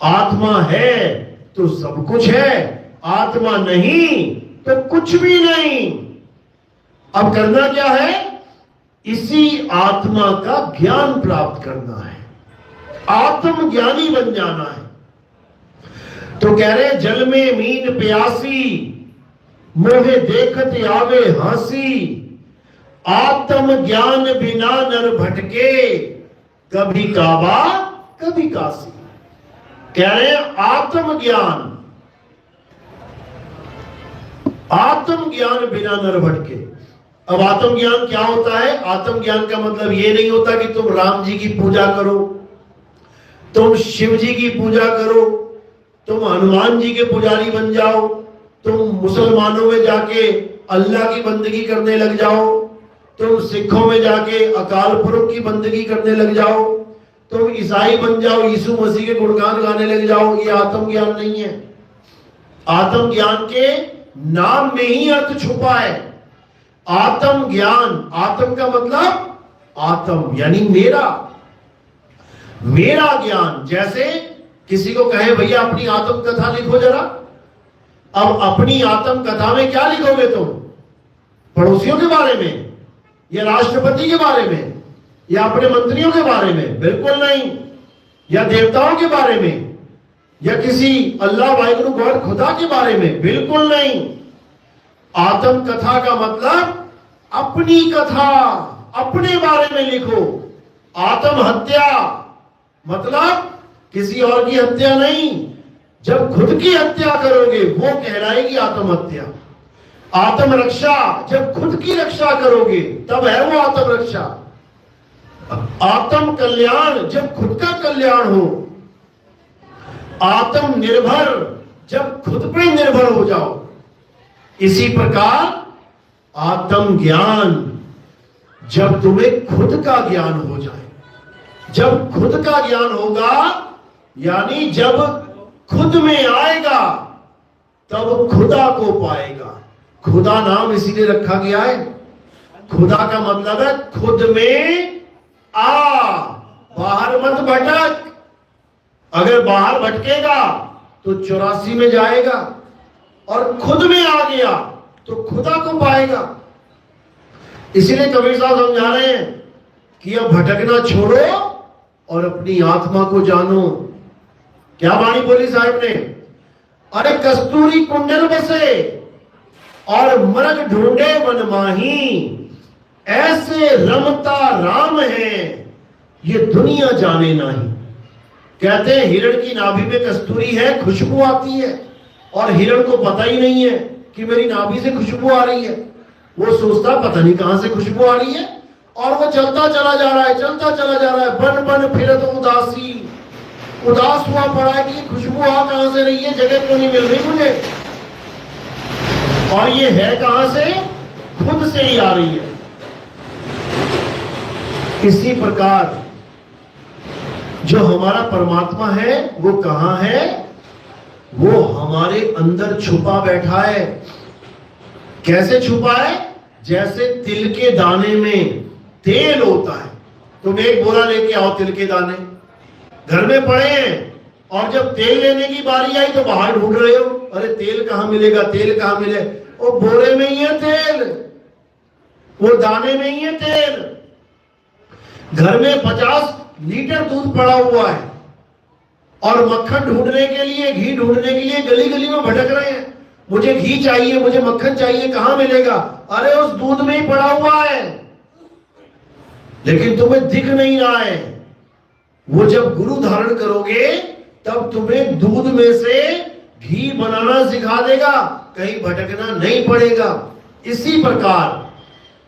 आत्मा है तो सब कुछ है, आत्मा नहीं तो कुछ भी नहीं। अब करना क्या है? इसी आत्मा का ज्ञान प्राप्त करना है, आत्मज्ञानी बन जाना है। तो कह रहे जल में मीन प्यासी, मोहे देखत आवे हंसी, आत्म ज्ञान बिना नर भटके, कभी काबा कभी काशी। कह रहे आत्म ज्ञान बिना नर भटके। अब आत्म ज्ञान क्या होता है? आत्म ज्ञान का मतलब ये नहीं होता कि तुम राम जी की पूजा करो, तुम शिव जी की पूजा करो, तुम हनुमान जी के पुजारी बन जाओ, तुम मुसलमानों में जाके अल्लाह की बंदगी करने लग जाओ, तुम सिखों में जाके अकाल पुरख की बंदगी करने लग जाओ, तुम ईसाई बन जाओ, यीशु मसीह के गुणगान गाने लग जाओ। ये आत्मज्ञान नहीं है। आत्मज्ञान के नाम में ही अर्थ छुपा है। आत्म ज्ञान, आत्म का मतलब आत्म यानी मेरा, मेरा ज्ञान। जैसे किसी को कहे भैया अपनी आत्म कथा लिखो जरा। अब अपनी आत्म कथा में क्या लिखोगे तुम? पड़ोसियों के बारे में या राष्ट्रपति के बारे में या अपने मंत्रियों के बारे में? बिल्कुल नहीं। या देवताओं के बारे में या किसी अल्लाह वाहिगुरु गॉड खुदा के बारे में? बिल्कुल नहीं। आत्म कथा का मतलब अपनी कथा, अपने बारे में लिखो। आत्म हत्या मतलब किसी और की हत्या नहीं। जब खुद की हत्या करोगे वो कहलाएगी आत्महत्या। आत्म रक्षा, जब खुद की रक्षा करोगे तब है वो आत्म रक्षा। आत्म कल्याण, जब खुद का कल्याण हो। आत्म निर्भर, जब खुद पे निर्भर हो जाओ। इसी प्रकार आत्म ज्ञान, जब तुम्हें खुद का ज्ञान हो जाए। जब खुद का ज्ञान होगा यानी जब खुद में आएगा तब खुदा को पाएगा। खुदा नाम इसीलिए रखा गया है। खुदा का मतलब है खुद में आ, बाहर मत भटक। अगर बाहर भटकेगा तो 84 में जाएगा, और खुद में आ गया तो खुदा को पाएगा। इसीलिए कबीर साहब समझा रहे हैं कि अब भटकना छोड़ो और अपनी आत्मा को जानो। क्या वाणी बोली साहब ने? अरे कस्तूरी कुंडल बसे और मरग ढूंढे वन माही, ऐसे रमता राम है ये दुनिया जाने नहीं। कहते हैं हिरण की नाभि में कस्तूरी है, खुशबू आती है, और हिरण को पता ही नहीं है कि मेरी नाभि से खुशबू आ रही है। वो सोचता पता नहीं कहां से खुशबू आ रही है, और वो चलता चला जा रहा है, चलता चला जा रहा है। बन बन फिरत उदासी, उदास हुआ पड़ा है कि खुशबू आ कहां से रही है, जगह क्यों नहीं मिल रही मुझे, और ये है कहां से? खुद से ही आ रही है। इसी प्रकार जो हमारा परमात्मा है वो कहां है? वो हमारे अंदर छुपा बैठा है। कैसे छुपा है? जैसे तिल के दाने में तेल होता है। तुम एक बोरा लेके आओ तिल के दाने, घर में पड़े हैं, और जब तेल लेने की बारी आई तो बाहर ढूंढ रहे हो, अरे तेल कहां मिलेगा, तेल कहां मिले? वो बोरे में ही है तेल, वो दाने में ही है तेल। घर में 50 लीटर दूध पड़ा हुआ है, और मक्खन ढूंढने के लिए, घी ढूंढने के लिए गली गली में भटक रहे हैं। मुझे घी चाहिए, मुझे मक्खन चाहिए, कहां मिलेगा? अरे उस दूध में ही पड़ा हुआ है, लेकिन तुम्हें दिख नहीं रहा है। वो जब गुरु धारण करोगे तब तुम्हें दूध में से घी बनाना सिखा देगा, कहीं भटकना नहीं पड़ेगा। इसी प्रकार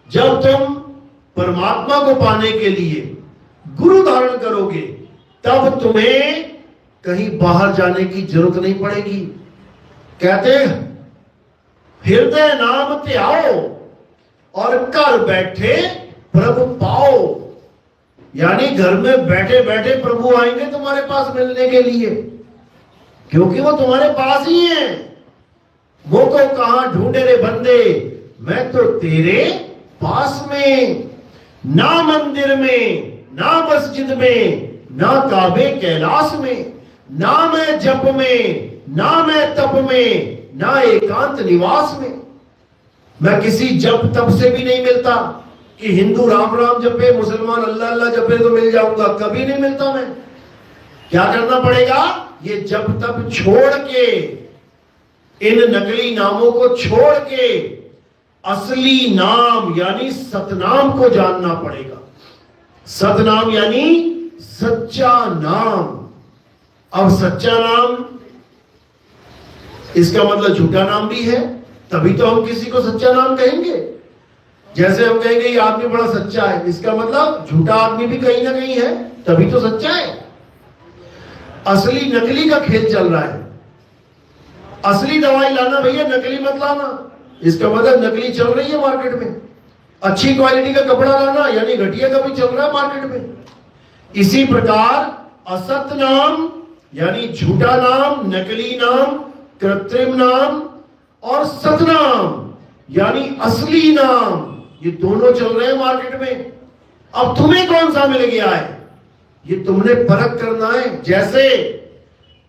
जब तुम परमात्मा को पाने के लिए गुरु धारण करोगे तब तुम्हें कहीं बाहर जाने की जरूरत नहीं पड़ेगी। कहते हृदय नाम त्याओ और कर बैठे प्रभु पाओ। यानी घर में बैठे बैठे प्रभु आएंगे तुम्हारे पास मिलने के लिए, क्योंकि वो तुम्हारे पास ही है। वो को कहां ढूंढे रे बंदे, मैं तो तेरे पास में। ना मंदिर में, ना मस्जिद में, ना काबे कैलाश में, ना मैं जप में, ना मैं तप में, ना एकांत निवास में। मैं किसी जप तप से भी नहीं मिलता कि हिंदू राम राम जपे, मुसलमान अल्लाह अल्लाह जपे तो मिल जाऊंगा, कभी नहीं मिलता। मैं क्या करना पड़ेगा? ये जप तप छोड़ के, इन नकली नामों को छोड़ के असली नाम यानी सतनाम को जानना पड़ेगा। सतनाम यानी सच्चा नाम। अब सच्चा नाम, इसका मतलब झूठा नाम भी है, तभी तो हम किसी को सच्चा नाम कहेंगे। जैसे हम कहेंगे ये आदमी बड़ा सच्चा है, इसका मतलब झूठा आदमी भी कहीं ना कहीं है, तभी तो सच्चा है। असली नकली का खेल चल रहा है। असली दवाई लाना भैया, नकली मत लाना, इसका मतलब नकली चल रही है मार्केट में। अच्छी क्वालिटी का कपड़ा लाना यानी घटिया का भी चल रहा है मार्केट में। इसी प्रकार असत नाम यानी झूठा नाम, नकली नाम, कृत्रिम नाम और सतनाम यानी असली नाम, ये दोनों चल रहे हैं मार्केट में। अब तुम्हें कौन सा मिल गया है, ये तुमने परख करना है। जैसे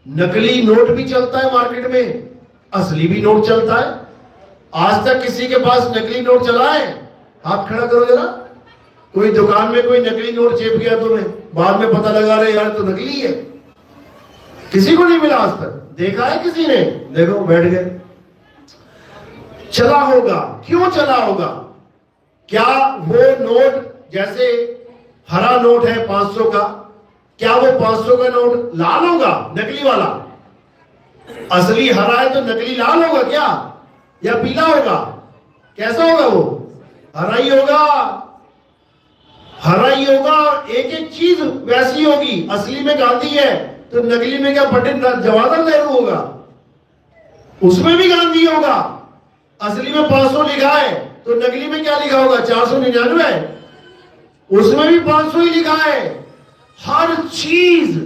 नकली नोट भी चलता है मार्केट में, असली भी नोट चलता है। आज तक किसी के पास नकली नोट चला है? हाथ खड़ा करो जरा। कोई दुकान में कोई नकली नोट चेप गया तुम्हें, बाद में पता लगा रहे यार तो नकली है। किसी को नहीं मिला आज तक, देखा है किसी ने? देखो बैठ गए। चला होगा, क्यों चला होगा? क्या वो नोट, जैसे हरा नोट है 500 का, क्या वो 500 का नोट लाल होगा नकली वाला? असली हरा है तो नकली लाल होगा क्या, या पीला होगा? कैसा होगा? वो हरा ही होगा, हरा ही होगा। एक एक चीज वैसी होगी। असली में गांधी है तो नकली में क्या पंडित जवाहरलाल नेहरू होगा? उसमें भी गांधी होगा। असली में 500 लिखा है तो नकली में क्या लिखा होगा? 499। उसमें भी 500 ही लिखा है। हर चीज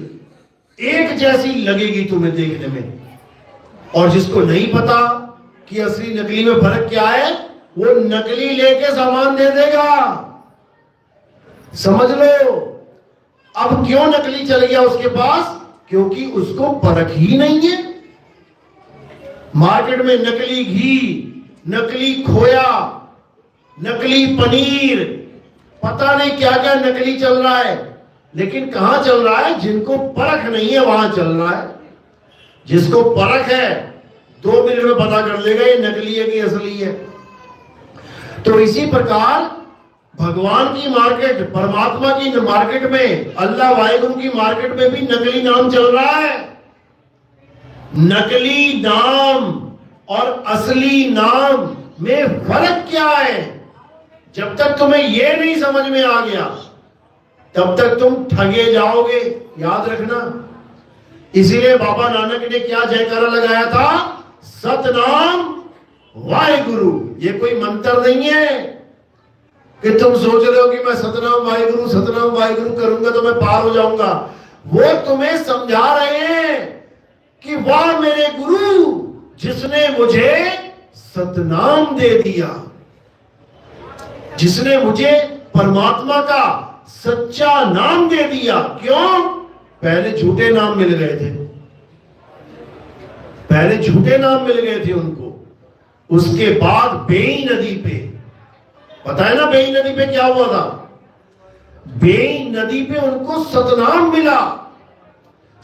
एक जैसी लगेगी तुम्हें देखने में। और जिसको नहीं पता कि असली नकली में फर्क क्या है, वो नकली लेके सामान दे देगा। समझ लो। अब क्यों नकली चल गया उसके पास? क्योंकि उसको परख ही नहीं है। मार्केट में नकली घी, नकली खोया, नकली पनीर, पता नहीं क्या क्या नकली चल रहा है। लेकिन कहां चल रहा है? जिनको परख नहीं है वहां चल रहा है। जिसको परख है 2 मिनट में पता कर लेगा ये नकली है कि असली है। तो इसी प्रकार भगवान की मार्केट, परमात्मा की मार्केट में, अल्लाह वाहिगुरु की मार्केट में भी नकली नाम चल रहा है। नकली नाम और असली नाम में फर्क क्या है? जब तक तुम्हें यह नहीं समझ में आ गया तब तक तुम ठगे जाओगे, याद रखना। इसीलिए बाबा नानक ने क्या जयकारा लगाया था? सतनाम वाहिगुरु। ये कोई मंत्र नहीं है कि तुम सोच रहे हो कि मैं सतनाम वाहिगुरु करूंगा तो मैं पार हो जाऊंगा। वो तुम्हें समझा रहे हैं कि वाह मेरे गुरु, जिसने मुझे सतनाम दे दिया, जिसने मुझे परमात्मा का सच्चा नाम दे दिया। क्यों? पहले झूठे नाम मिल गए थे, पहले झूठे नाम मिल गए थे उनको। उसके बाद बेई नदी पे, पता है ना बेई नदी पे क्या हुआ था? बेई नदी पे उनको सतनाम मिला,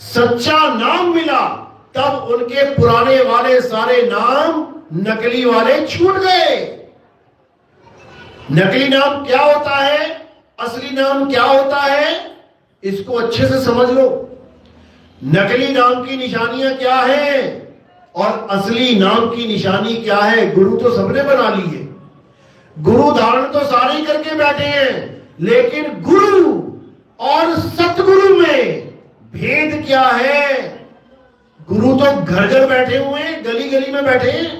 सच्चा नाम मिला। तब उनके पुराने वाले सारे नाम नकली वाले छूट गए। नकली नाम क्या होता है, असली नाम क्या होता है, इसको अच्छे से समझ लो। नकली नाम की निशानियां क्या है और असली नाम की निशानी क्या है? गुरु तो सबने बना ली है, गुरु धारण तो सारे ही करके बैठे हैं, लेकिन गुरु और सतगुरु में भेद क्या है? गुरु तो घर घर बैठे हुए हैं, गली गली में बैठे हैं,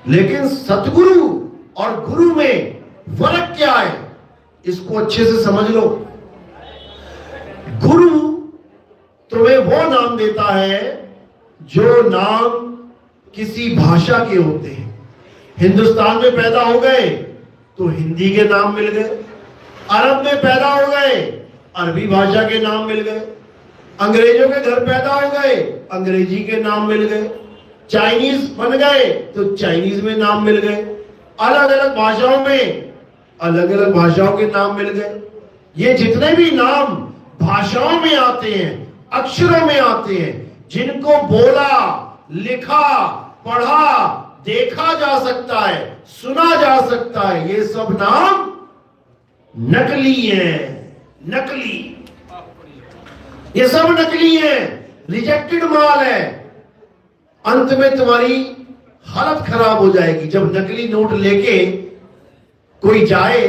लेकिन सतगुरु और गुरु में फर्क क्या है, इसको अच्छे से समझ लो। गुरु तुम्हें वो नाम देता है जो नाम किसी भाषा के होते हैं। हिंदुस्तान में पैदा हो गए तो हिंदी के नाम मिल गए, अरब में पैदा हो गए अरबी भाषा के नाम मिल गए, अंग्रेजों के घर पैदा हो गए अंग्रेजी के नाम मिल गए, चाइनीज बन गए तो चाइनीज में नाम मिल गए, अलग अलग भाषाओं में अलग अलग भाषाओं के नाम मिल गए। ये जितने भी नाम भाषाओं में आते हैं, अक्षरों में आते हैं, जिनको बोला, लिखा, पढ़ा, देखा जा सकता है, सुना जा सकता है, ये सब नाम नकली हैं। नकली, ये सब नकली है, रिजेक्टेड माल है। अंत में तुम्हारी हालत खराब हो जाएगी। जब नकली नोट लेके कोई जाए,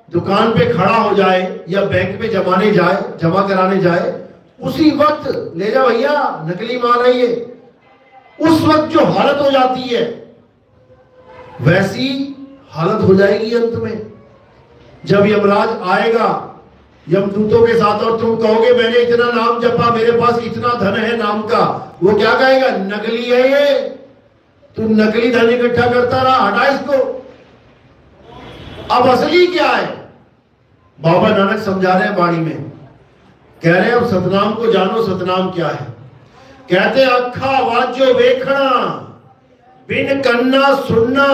दुकान पे खड़ा हो जाए या बैंक में जमा कराने जाए, उसी वक्त ले जा भैया नकली माल है ये, उस वक्त जो हालत हो जाती है वैसी हालत हो जाएगी अंत में। जब यमराज आएगा यमदूतों के साथ और तुम कहोगे मैंने इतना नाम जपा, मेरे पास इतना धन है नाम का, वो क्या कहेगा, नकली है ये, तू नकली धन इकट्ठा करता रहा, हटा इसको। अब असली क्या है, बाबा नानक समझा रहे हैं वाणी में, कह रहे हैं अब सतनाम को जानो। सतनाम क्या है, कहते अखा वाजो वेखना, बिन कन्ना सुनना,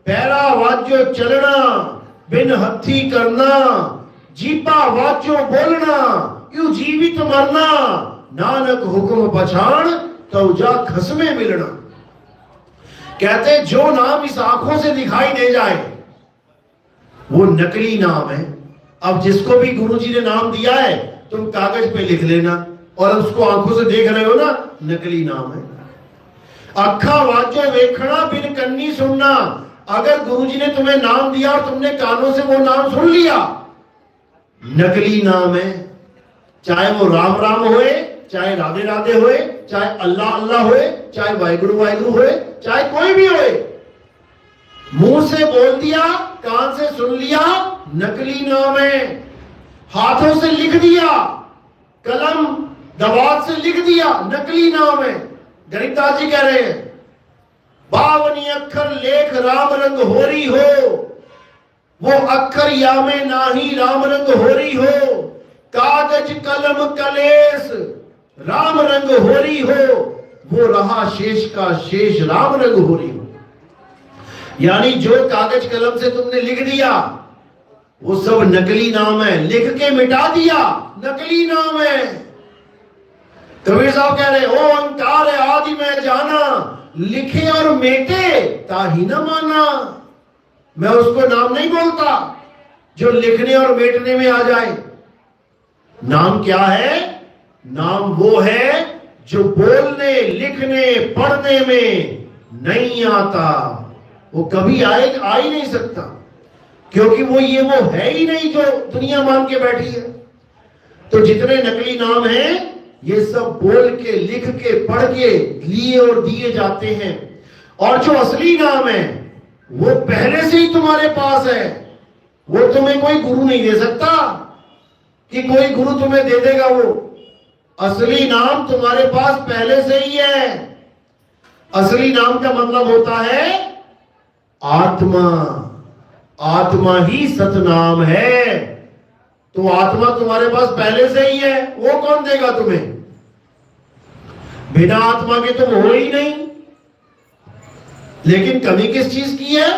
पैरा वाजो चलना, बिन हथी करना, जीपा वाचो बोलना, यू जीवित मरना, नानक हुक्म पछाण तो जा खसमे मिलना। कहते जो नाम इस आंखों से दिखाई दे जाए वो नकली नाम है। अब जिसको भी गुरुजी ने नाम दिया है तुम कागज पे लिख लेना, और उसको आंखों से देख रहे हो ना, नकली नाम है। अखा वाचो वेखना, बिन कन्नी सुनना। अगर गुरुजी ने तुम्हें नाम दिया और तुमने कानों से वो नाम सुन लिया, नकली नाम है। चाहे वो राम राम होए, चाहे राधे राधे होए, चाहे अल्लाह अल्लाह होए, चाहे वाहिगुरु वाहिगुरु होए, चाहे कोई भी होए, मुंह से बोल दिया, कान से सुन लिया, नकली नाम है। हाथों से लिख दिया, कलम दवात से लिख दिया, नकली नाम है। गरीबदास जी कह रहे हैं 52 अक्षर लेख राम रंग होरी हो, वो अक्षर या में नाही राम रंग होरी हो, कागज कलम कलेस राम रंग होरी हो, वो रहा शेष का शेष राम रंग होरी हो। यानी जो कागज कलम से तुमने लिख दिया वो सब नकली नाम है, लिख के मिटा दिया, नकली नाम है। कबीर साहब कह रहे ओ अंकार आदि में जाना, लिखे और मेटे ताही न माना। मैं उसको नाम नहीं बोलता जो लिखने और मेटने में आ जाए। नाम क्या है, नाम वो है जो बोलने, लिखने, पढ़ने में नहीं आता। वो कभी आ ही नहीं सकता, क्योंकि वो है ही नहीं जो दुनिया मान के बैठी है। तो जितने नकली नाम हैं ये सब बोल के, लिख के, पढ़ के लिए और दिए जाते हैं। और जो असली नाम है वो पहले से ही तुम्हारे पास है। वो तुम्हें कोई गुरु नहीं दे सकता कि कोई गुरु तुम्हें दे देगा। वो असली नाम तुम्हारे पास पहले से ही है। असली नाम का मतलब होता है आत्मा। आत्मा ही सतनाम है। तो आत्मा तुम्हारे पास पहले से ही है, वो कौन देगा तुम्हें? बिना आत्मा के तुम हो ही नहीं। लेकिन कमी किस चीज की है?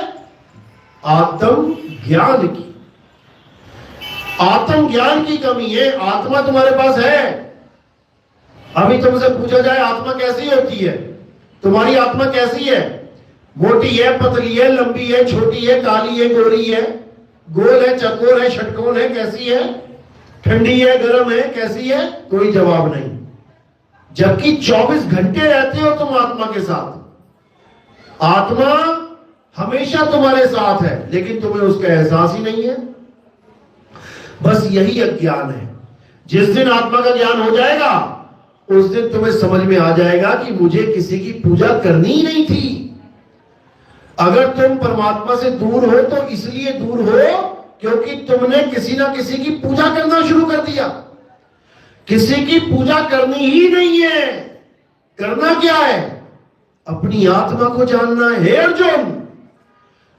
आत्म ज्ञान की। आत्म ज्ञान की कमी है। आत्मा तुम्हारे पास है। अभी तुमसे पूछा जाए आत्मा कैसी होती है, तुम्हारी आत्मा कैसी है? मोटी है, पतली है, लंबी है, छोटी है, काली है, गोरी है, गोल है, चकोर है, षटकोण है, कैसी है? ठंडी है, गर्म है, कैसी है? कोई जवाब नहीं। जबकि 24 घंटे रहते हो तुम आत्मा के साथ। आत्मा हमेशा तुम्हारे साथ है, लेकिन तुम्हें उसका एहसास ही नहीं है। बस यही अज्ञान है। जिस दिन आत्मा का ज्ञान हो जाएगा उस दिन तुम्हें समझ में आ जाएगा कि मुझे किसी की पूजा करनी ही नहीं थी। अगर तुम परमात्मा से दूर हो तो इसलिए दूर हो क्योंकि तुमने किसी ना किसी की पूजा करना शुरू कर दिया। किसी की पूजा करनी ही नहीं है। करना क्या है? अपनी आत्मा को जानना है। हे अर्जुन,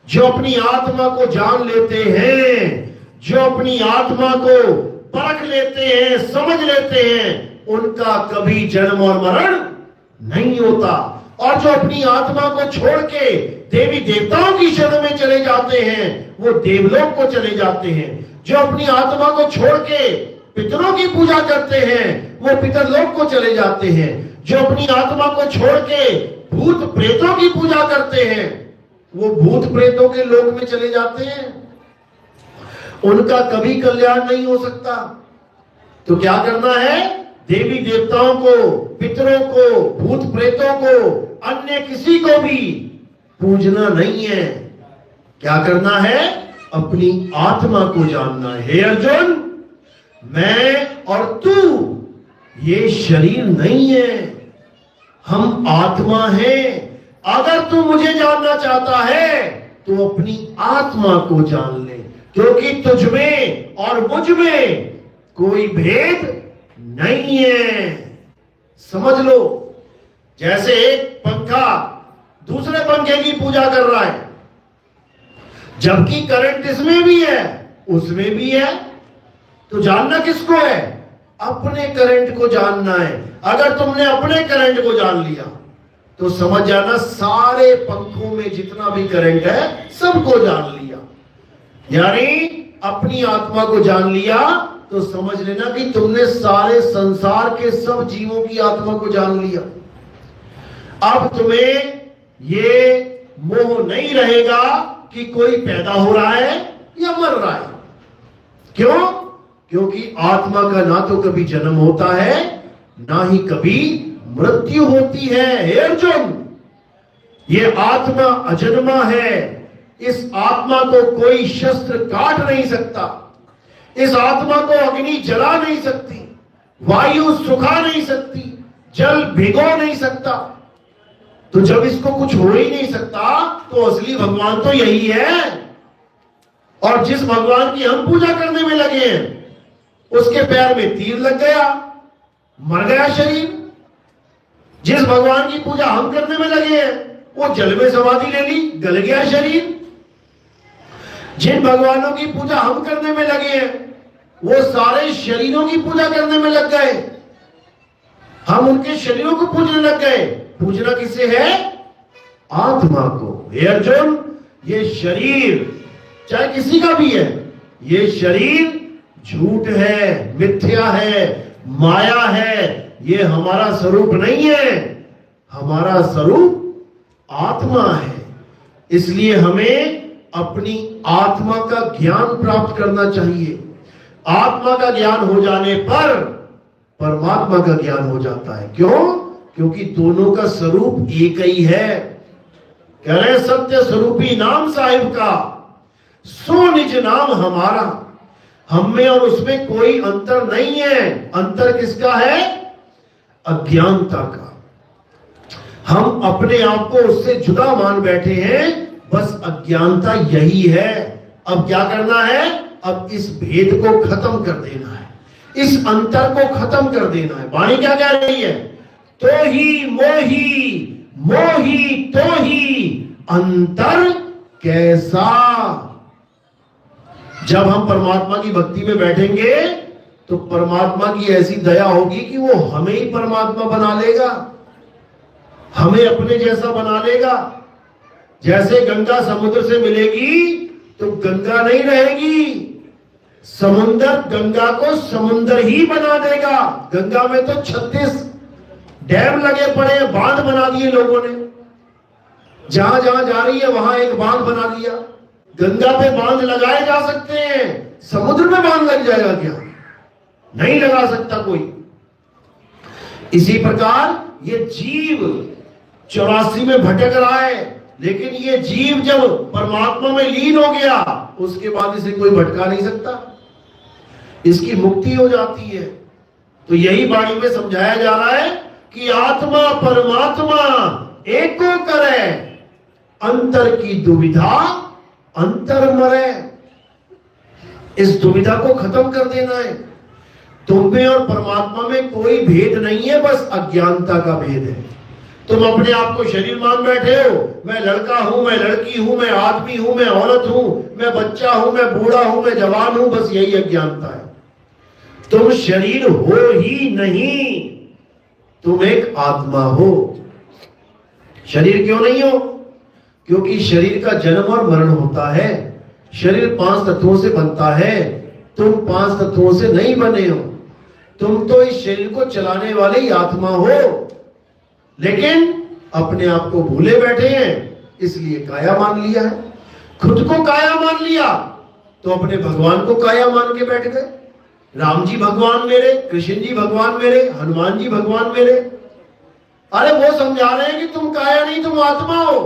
जो अपनी आत्मा को जान लेते हैं, जो अपनी आत्मा को परख लेते हैं, समझ लेते हैं, उनका कभी जन्म और मरण नहीं होता। और जो अपनी आत्मा को छोड़ के देवी देवताओं की शरण में चले जाते हैं, वो देवलोक को चले जाते हैं। जो अपनी आत्मा को छोड़ के पितरों की पूजा करते हैं, वो पितरलोक को चले जाते हैं। जो अपनी आत्मा को छोड़ के भूत प्रेतों की पूजा करते हैं, वो भूत प्रेतों के लोक में चले जाते हैं। उनका कभी कल्याण नहीं हो सकता। तो क्या करना है? देवी देवताओं को, पितरों को, भूत प्रेतों को, अन्य किसी को भी पूजना नहीं है। क्या करना है? अपनी आत्मा को जानना है। हे अर्जुन, मैं और तू ये शरीर नहीं है, हम आत्मा हैं। अगर तू मुझे जानना चाहता है तो अपनी आत्मा को जान ले, क्योंकि तुझ में और मुझ में कोई भेद नहीं है। समझ लो, जैसे एक पंखा दूसरे पंखे की पूजा कर रहा है, जबकि करंट इसमें भी है उसमें भी है, तो जानना किसको है? अपने करंट को जानना है। अगर तुमने अपने करंट को जान लिया तो समझ जाना सारे पंखों में जितना भी करंट है सबको जान लिया। यानी अपनी आत्मा को जान लिया तो समझ लेना कि तुमने सारे संसार के सब जीवों की आत्मा को जान लिया। अब तुम्हें ये मोह नहीं रहेगा कि कोई पैदा हो रहा है या मर रहा है। क्यों? क्योंकि आत्मा का ना तो कभी जन्म होता है ना ही कभी मृत्यु होती है। हे अर्जुन, ये आत्मा अजन्मा है। इस आत्मा को कोई शस्त्र काट नहीं सकता, इस आत्मा को अग्नि जला नहीं सकती, वायु सुखा नहीं सकती, जल भिगो नहीं सकता। तो जब इसको कुछ हो ही नहीं सकता तो असली भगवान तो यही है। और जिस भगवान की हम पूजा करने में लगे हैं उसके पैर में तीर लग गया, मर गया शरीर। जिस भगवान की पूजा हम करने में लगे हैं वो जल में समाधि ले ली, गल गया शरीर। जिन भगवानों की पूजा हम करने में लगे हैं वो सारे शरीरों की पूजा करने में लग गए। हम उनके शरीरों को पूजने लग गए। पूजना किसे है? आत्मा को। हे अर्जुन, ये शरीर चाहे किसी का भी है, ये शरीर झूठ है, मिथ्या है, माया है। ये हमारा स्वरूप नहीं है, हमारा स्वरूप आत्मा है। इसलिए हमें अपनी आत्मा का ज्ञान प्राप्त करना चाहिए। आत्मा का ज्ञान हो जाने पर परमात्मा का ज्ञान हो जाता है। क्यों? क्योंकि दोनों का स्वरूप एक ही है। कह रहे सत्य स्वरूपी नाम साहिब का, सो निज नाम हमारा। हम में और उसमें कोई अंतर नहीं है। अंतर किसका है? अज्ञानता का। हम अपने आप को उससे जुदा मान बैठे हैं, बस अज्ञानता यही है। अब क्या करना है? अब इस भेद को खत्म कर देना है, इस अंतर को खत्म कर देना है। वाणी क्या कह रही है? तो ही मोही, मोही तो ही अंतर कैसा। जब हम परमात्मा की भक्ति में बैठेंगे तो परमात्मा की ऐसी दया होगी कि वो हमें ही परमात्मा बना लेगा, हमें अपने जैसा बना लेगा। जैसे गंगा समुद्र से मिलेगी तो गंगा नहीं रहेगी, समुद्र गंगा को समुद्र ही बना देगा। गंगा में तो 36 डैम लगे पड़े हैं, बांध बना दिए लोगों ने। जहां जहां जा रही है वहां एक बांध बना दिया। गंगा पे बांध लगाए जा सकते हैं, समुद्र में बांध लग जाएगा क्या? नहीं लगा सकता कोई। इसी प्रकार ये जीव 84 में भटक रहा है, लेकिन ये जीव जब परमात्मा में लीन हो गया उसके बाद इसे कोई भटका नहीं सकता, इसकी मुक्ति हो जाती है। तो यही वाणी में समझाया जा रहा है कि आत्मा परमात्मा एको करे, अंतर की दुविधा अंतर मरे। इस दुविधा को खत्म कर देना है। तुम में और परमात्मा में कोई भेद नहीं है, बस अज्ञानता का भेद है। तुम अपने आप को शरीर मान बैठे हो, मैं लड़का हूं, मैं लड़की हूं, मैं आदमी हूं, मैं औरत हूं, मैं बच्चा हूं, मैं बूढ़ा हूं, मैं जवान हूं, बस यही अज्ञानता है। तुम शरीर हो ही नहीं, तुम एक आत्मा हो। शरीर क्यों नहीं हो? क्योंकि शरीर का जन्म और मरण होता है। शरीर 5 तत्वों से बनता है, तुम 5 तत्वों से नहीं बने हो। तुम तो इस शरीर को चलाने वाले ही आत्मा हो, लेकिन अपने आप को भूले बैठे हैं, इसलिए काया मान लिया है। खुद को काया मान लिया तो अपने भगवान को काया मान के बैठ गए। राम जी भगवान मेरे, कृष्ण जी भगवान मेरे, हनुमान जी भगवान मेरे। अरे वो समझा रहे हैं कि तुम काया नहीं, तुम आत्मा हो।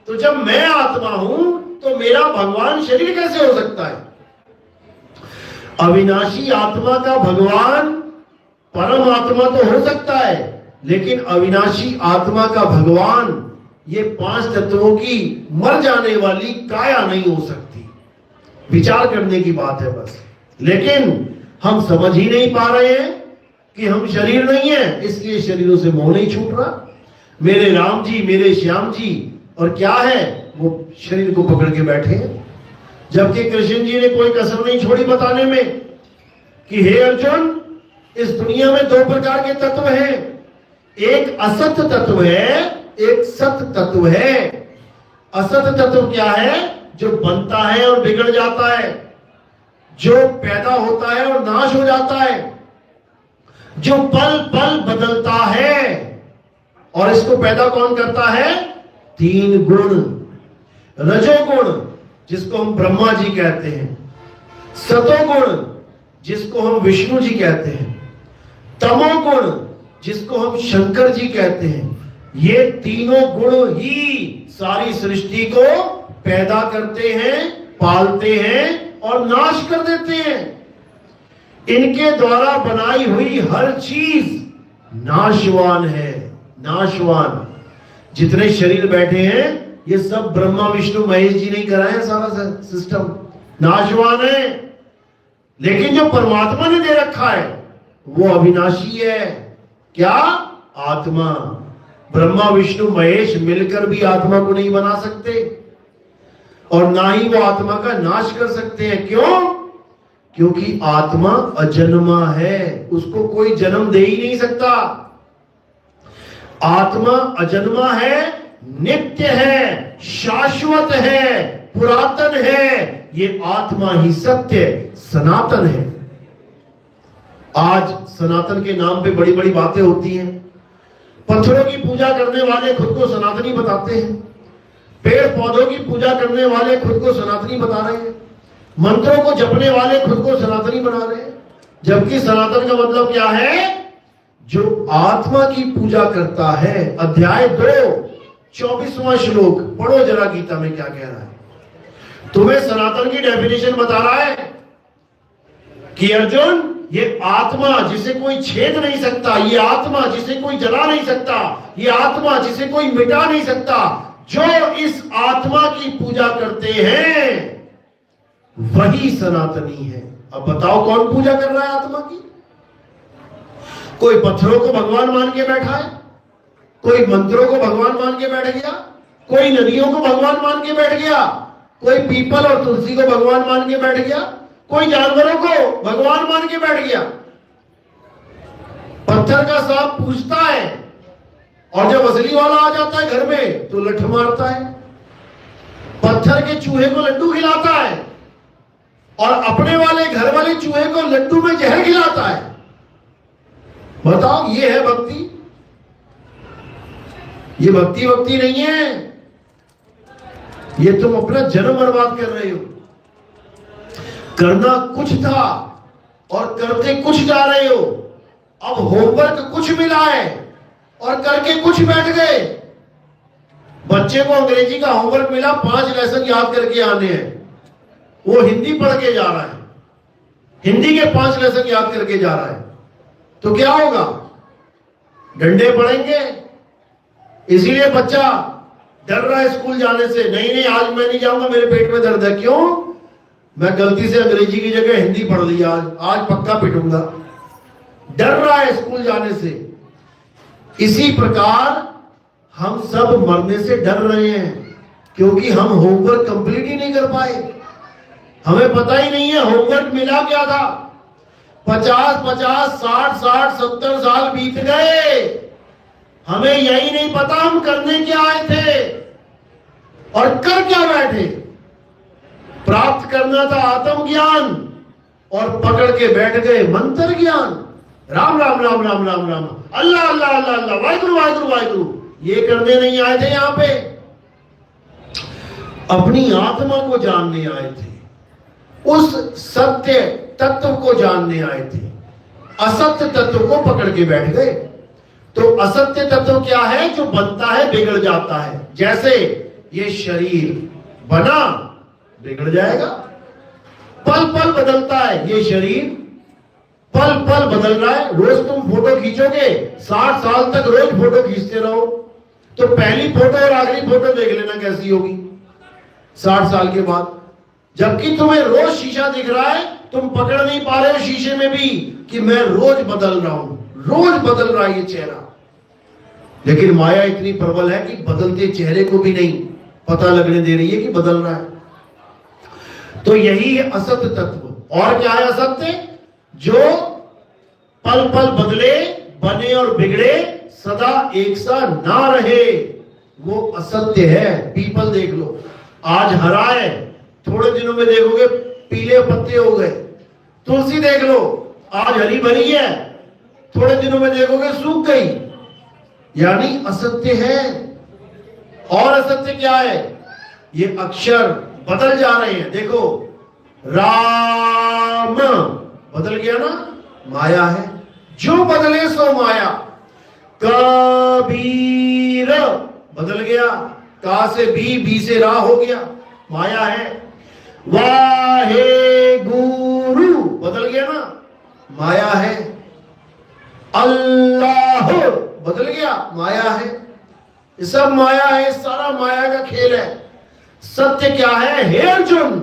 तो जब मैं आत्मा हूं तो मेरा भगवान शरीर कैसे हो सकता है? अविनाशी आत्मा का भगवान परम आत्मा तो हो सकता है, लेकिन अविनाशी आत्मा का भगवान ये 5 तत्वों की मर जाने वाली काया नहीं हो सकती। विचार करने की बात है बस। लेकिन हम समझ ही नहीं पा रहे हैं कि हम शरीर नहीं है, इसलिए शरीरों से मोह नहीं छूट रहा। मेरे राम जी, मेरे श्याम जी, और क्या है, वो शरीर को पकड़ के बैठे हैं। जबकि कृष्ण जी ने कोई कसर नहीं छोड़ी बताने में कि हे अर्जुन, इस दुनिया में 2 प्रकार के तत्व हैं। एक असत तत्व है, एक सत तत्व है। असत तत्व क्या है? जो बनता है और बिगड़ जाता है, जो पैदा होता है और नाश हो जाता है, जो पल पल बदलता है। और इसको पैदा कौन करता है? 3 गुण। रजोगुण, जिसको हम ब्रह्मा जी कहते हैं, सतोगुण, जिसको हम विष्णु जी कहते हैं, तमोगुण, जिसको हम शंकर जी कहते हैं। ये तीनों गुण ही सारी सृष्टि को पैदा करते हैं, पालते हैं और नाश कर देते हैं। इनके द्वारा बनाई हुई हर चीज नाशवान है, नाशवान। जितने शरीर बैठे हैं ये सब ब्रह्मा विष्णु महेश जी ने कराया, सारा सिस्टम नाशवान है। लेकिन जो परमात्मा ने दे रखा है वो अविनाशी है। क्या? आत्मा। ब्रह्मा विष्णु महेश मिलकर भी आत्मा को नहीं बना सकते, और ना ही वो आत्मा का नाश कर सकते हैं। क्यों? क्योंकि आत्मा अजन्मा है, उसको कोई जन्म दे ही नहीं सकता। आत्मा अजन्मा है, नित्य है, शाश्वत है, पुरातन है। ये आत्मा ही सत्य सनातन है। आज सनातन के नाम पे बड़ी बड़ी बातें होती हैं। पत्थरों की पूजा करने वाले खुद को सनातनी बताते हैं, पेड़ पौधों की पूजा करने वाले खुद को सनातनी बता रहे हैं, मंत्रों को जपने वाले खुद को सनातनी बना रहे हैं। जबकि सनातन का मतलब क्या है? जो आत्मा की पूजा करता है। अध्याय 2 24वां श्लोक पढ़ो जरा, गीता में क्या कह रहा है। तुम्हें सनातन की डेफिनेशन बता रहा है कि अर्जुन, ये आत्मा जिसे कोई छेद नहीं सकता, ये आत्मा जिसे कोई जला नहीं सकता, ये आत्मा जिसे कोई मिटा नहीं सकता, जो इस आत्मा की पूजा करते हैं वही सनातनी है। अब बताओ कौन पूजा कर रहा है आत्मा की? कोई पत्थरों को भगवान मान के बैठा है, कोई मंत्रों को भगवान मान के बैठ गया, कोई नदियों को भगवान मान के बैठ गया, कोई पीपल और तुलसी को भगवान मान के बैठ गया, कोई जानवरों को भगवान मान के बैठ गया। पत्थर का सांप पूछता है, और जब असली वाला आ जाता है घर में तो लठ मारता है। पत्थर के चूहे को लड्डू खिलाता है, और अपने वाले घर वाले चूहे को लड्डू में जहर खिलाता है। बताओ, ये है भक्ति? ये भक्ति भक्ति नहीं है। ये तुम अपना जन्म बर्बाद कर रहे हो। करना कुछ था और करते कुछ जा रहे हो। अब होमवर्क कुछ मिला है और करके कुछ बैठ गए। बच्चे को अंग्रेजी का होमवर्क मिला, 5 लेसन याद करके आने हैं, वो हिंदी पढ़ के जा रहा है, हिंदी के 5 लेसन याद करके जा रहा है। तो क्या होगा? डंडे पड़ेंगे। इसीलिए बच्चा डर रहा है स्कूल जाने से। नहीं नहीं, आज मैं नहीं जाऊंगा, मेरे पेट में दर्द है। क्यों? मैं गलती से अंग्रेजी की जगह हिंदी पढ़ लिया, आज पक्का पिटूंगा। डर रहा है स्कूल जाने से। इसी प्रकार हम सब मरने से डर रहे हैं, क्योंकि हम होमवर्क कंप्लीट ही नहीं कर पाए। हमें पता ही नहीं है होमवर्क मिला क्या था। 50-50, 60-60, 70 साल बीत गए, हमें यही नहीं पता हम करने क्या आए थे और कर क्या बैठे। प्राप्त करना था आत्मज्ञान और पकड़ के बैठ गए मंत्र ज्ञान। राम राम राम राम राम राम, अल्लाह अल्लाह अल्लाह अल्लाह, वाहिगुरु वाहिगुरु वाहिगुरु, ये करने नहीं आए थे। यहां पे अपनी आत्मा को जानने आए थे, उस सत्य तत्व को जानने आए थे। असत्य तत्व को पकड़ के बैठ गए। तो असत्य तत्व क्या है? जो बनता है बिगड़ जाता है। जैसे ये शरीर बना, बिगड़ जाएगा, पल पल बदलता है। ये शरीर पल पल बदल रहा है। रोज तुम फोटो खींचोगे, 60 साल तक रोज फोटो खींचते रहो, तो पहली फोटो और आखिरी फोटो देख लेना कैसी होगी 60 साल के बाद। जबकि तुम्हें रोज शीशा दिख रहा है, तुम पकड़ नहीं पा रहे हो शीशे में भी कि मैं रोज बदल रहा हूं, रोज बदल रहा है ये चेहरा। लेकिन माया इतनी प्रबल है कि बदलते चेहरे को भी नहीं पता लगने दे रही है कि बदल रहा है। तो यही है असत्य तत्व। और क्या है असत्य? जो पल पल बदले, बने और बिगड़े, सदा एक सा ना रहे, वो असत्य है। पीपल देख लो, आज हरा है, थोड़े दिनों में देखोगे पीले पत्ते हो गए। तुलसी देख लो, आज हरी भरी है, थोड़े दिनों में देखोगे सूख गई। यानी असत्य है। और असत्य क्या है? ये अक्षर बदल जा रहे हैं। देखो, राम बदल गया ना, माया है। जो बदले सो माया। कबीर बदल गया, का से बी से रा हो गया, माया है। वाहे गुरु बदल गया ना, माया है। अल्लाह बदल गया, माया है। ये सब माया है, सारा माया का खेल है। सत्य क्या है? हे अर्जुन,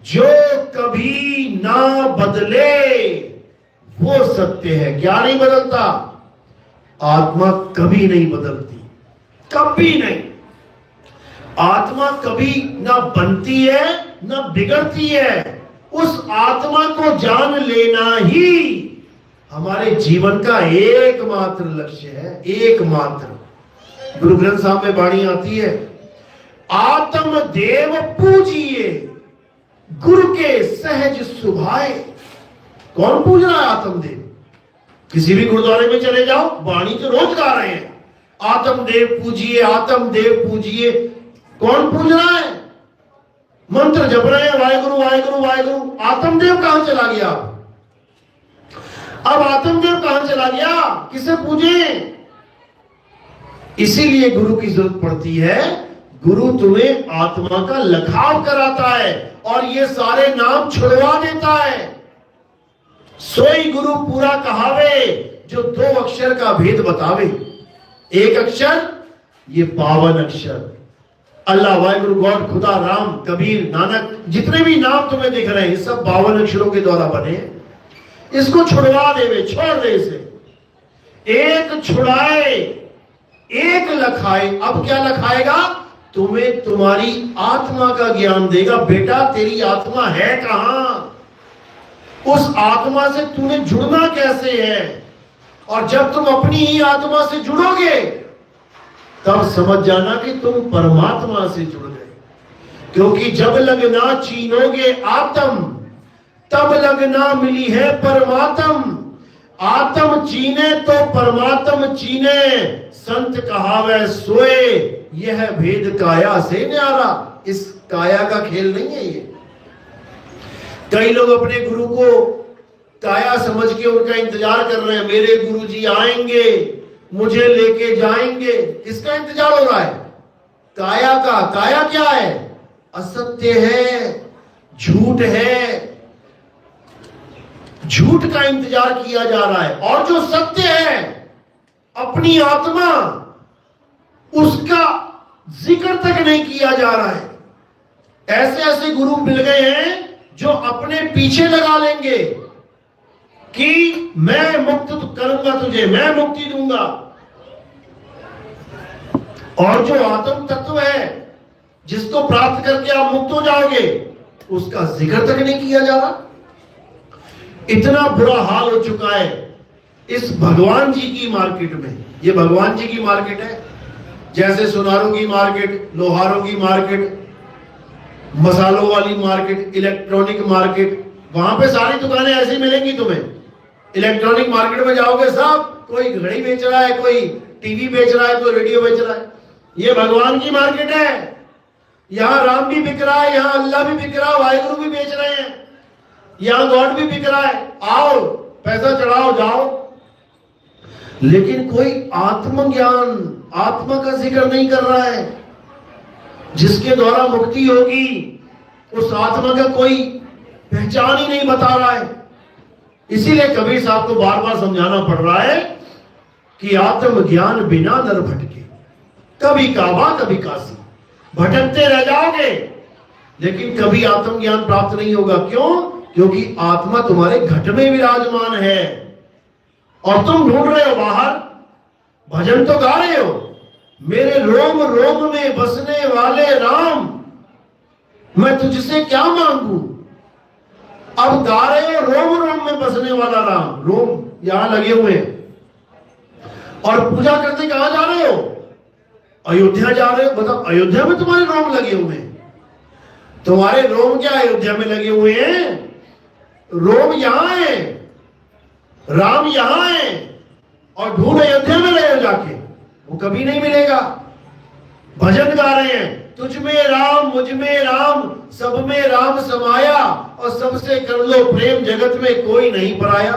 जो कभी ना बदले वो सत्य है। क्या नहीं बदलता? आत्मा कभी नहीं बदलती, कभी नहीं। आत्मा कभी ना बनती है ना बिगड़ती है। उस आत्मा को जान लेना ही हमारे जीवन का एकमात्र लक्ष्य है, एकमात्र। गुरु ग्रंथ साहब में वाणी आती है, आत्म देव पूजिए, गुरु के सहज सुभाए। कौन पूज रहा है आत्मदेव? किसी भी गुरुद्वारे में चले जाओ, वाणी तो रोज गा रहे हैं, आत्मदेव पूजिए, आत्मदेव पूजिए। कौन पूज रहा है? मंत्र जप रहे हैं, वाहेगुरु वाहेगुरु वाहेगुरु। आत्मदेव कहां चला गया? अब आत्मदेव कहां चला गया? किसे पूजे? इसीलिए गुरु की जरूरत पड़ती है। गुरु तुम्हें आत्मा का लखाव कराता है और ये सारे नाम छुड़वा देता है। सोई गुरु पूरा कहावे, जो 2 अक्षर का भेद बतावे। एक अक्षर, ये पावन अक्षर अल्लाह, वाहिगुरु, गॉड, खुदा, राम, कबीर, नानक, जितने भी नाम तुम्हें दिख रहे हैं, सब 52 अक्षरों के द्वारा बने। इसको छुड़वा देवे, छोड़ दे इसे। एक छुड़ाए, एक लखाए। अब क्या लखाएगा? तुम्हें तुम्हारी आत्मा का ज्ञान देगा। बेटा, तेरी आत्मा है कहां? उस आत्मा से तूने जुड़ना कैसे है? और जब तुम अपनी ही आत्मा से जुड़ोगे, तब समझ जाना कि तुम परमात्मा से जुड़ गए। क्योंकि जब लगना चीनोगे आत्म, तब लगना मिली है परमात्म। आत्म चीने तो परमात्म चीने, संत कहावे सोए, यह भेद काया से न्यारा। इस काया का खेल नहीं है ये। कई लोग अपने गुरु को काया समझ के उनका इंतजार कर रहे हैं। मेरे गुरु जी आएंगे, मुझे लेके जाएंगे। किसका इंतजार हो रहा है? काया का। काया क्या है? असत्य है, झूठ है। झूठ का इंतजार किया जा रहा है, और जो सत्य है अपनी आत्मा, उसका जिक्र तक नहीं किया जा रहा है। ऐसे ऐसे गुरु मिल गए हैं जो अपने पीछे लगा लेंगे कि मैं मुक्त करूंगा तुझे, मैं मुक्ति दूंगा, और जो आत्म तत्व है जिसको प्राप्त करके आप मुक्त हो जाओगे, उसका जिक्र तक नहीं किया जा रहा। इतना बुरा हाल हो चुका है इस भगवान जी की मार्केट में। ये भगवान जी की मार्केट है, जैसे सुनारों की मार्केट, लोहारों की मार्केट, मसालों वाली मार्केट, इलेक्ट्रॉनिक मार्केट, वहां पे सारी दुकानें ऐसी मिलेंगी तुम्हें। इलेक्ट्रॉनिक मार्केट में जाओगे, सब कोई घड़ी बेच रहा है, कोई टीवी बेच रहा है, कोई रेडियो बेच रहा है। ये भगवान की मार्केट है। यहां राम भी बिक रहा है, यहां अल्लाह भी बिक रहा है, वाहिगुरु भी बेच रहे हैं, यहां गॉड भी बिक रहा है। आओ, पैसा चढ़ाओ, जाओ। लेकिन कोई आत्मज्ञान, आत्मा का जिक्र नहीं कर रहा है, जिसके द्वारा मुक्ति होगी। उस आत्मा का कोई पहचान ही नहीं बता रहा है। इसीलिए कबीर साहब को बार बार समझाना पड़ रहा है कि आत्मज्ञान बिना नर भटके, कभी काबा कभी काशी, भटकते रह जाओगे लेकिन कभी आत्मज्ञान प्राप्त नहीं होगा। क्यों? क्योंकि आत्मा तुम्हारे घट में विराजमान है और तुम ढूंढ रहे हो बाहर। भजन तो गा रहे हो, मेरे रोम रोम में बसने वाले राम, मैं तुझसे क्या मांगू। अब गा रहे हो रोम रोम में बसने वाला राम, रोम यहां लगे हुए हैं, और पूजा करते कहां जा रहे हो? अयोध्या जा रहे हो। बताओ, अयोध्या में तुम्हारे रोम लगे हुए हैं? तुम्हारे रोम क्या अयोध्या में लगे हुए हैं? रोम यहां है, राम यहां है, और ढूंढ अयोध्या में रहे हो जाके, वो कभी नहीं मिलेगा। भजन गा रहे हैं, तुझ में राम मुझ में राम, सब में राम समाया, और सबसे कर लो प्रेम, जगत में कोई नहीं पराया।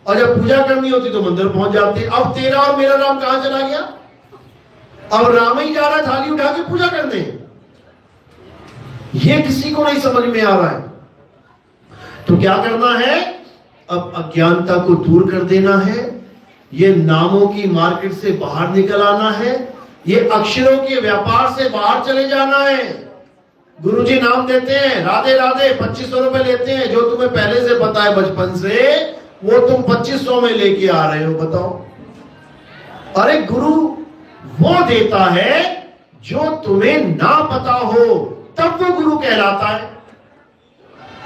और जब पूजा करनी होती तो मंदिर पहुंच जाते। अब तेरा और मेरा राम कहां चला गया? अब राम ही जा रहा है थाली उठा के पूजा करने। ये किसी को नहीं समझ में आ रहा है। तो क्या करना है? अब अज्ञानता को दूर कर देना है, ये नामों की मार्केट से बाहर निकल आना है, ये अक्षरों के व्यापार से बाहर चले जाना है। गुरुजी नाम देते हैं, राधे राधे, 2500 रुपए लेते हैं, जो तुम्हें पहले से पता है बचपन से, वो तुम 2500 में लेके आ रहे हो। बताओ। अरे गुरु वो देता है जो तुम्हें ना पता हो, तब वो गुरु कहलाता है।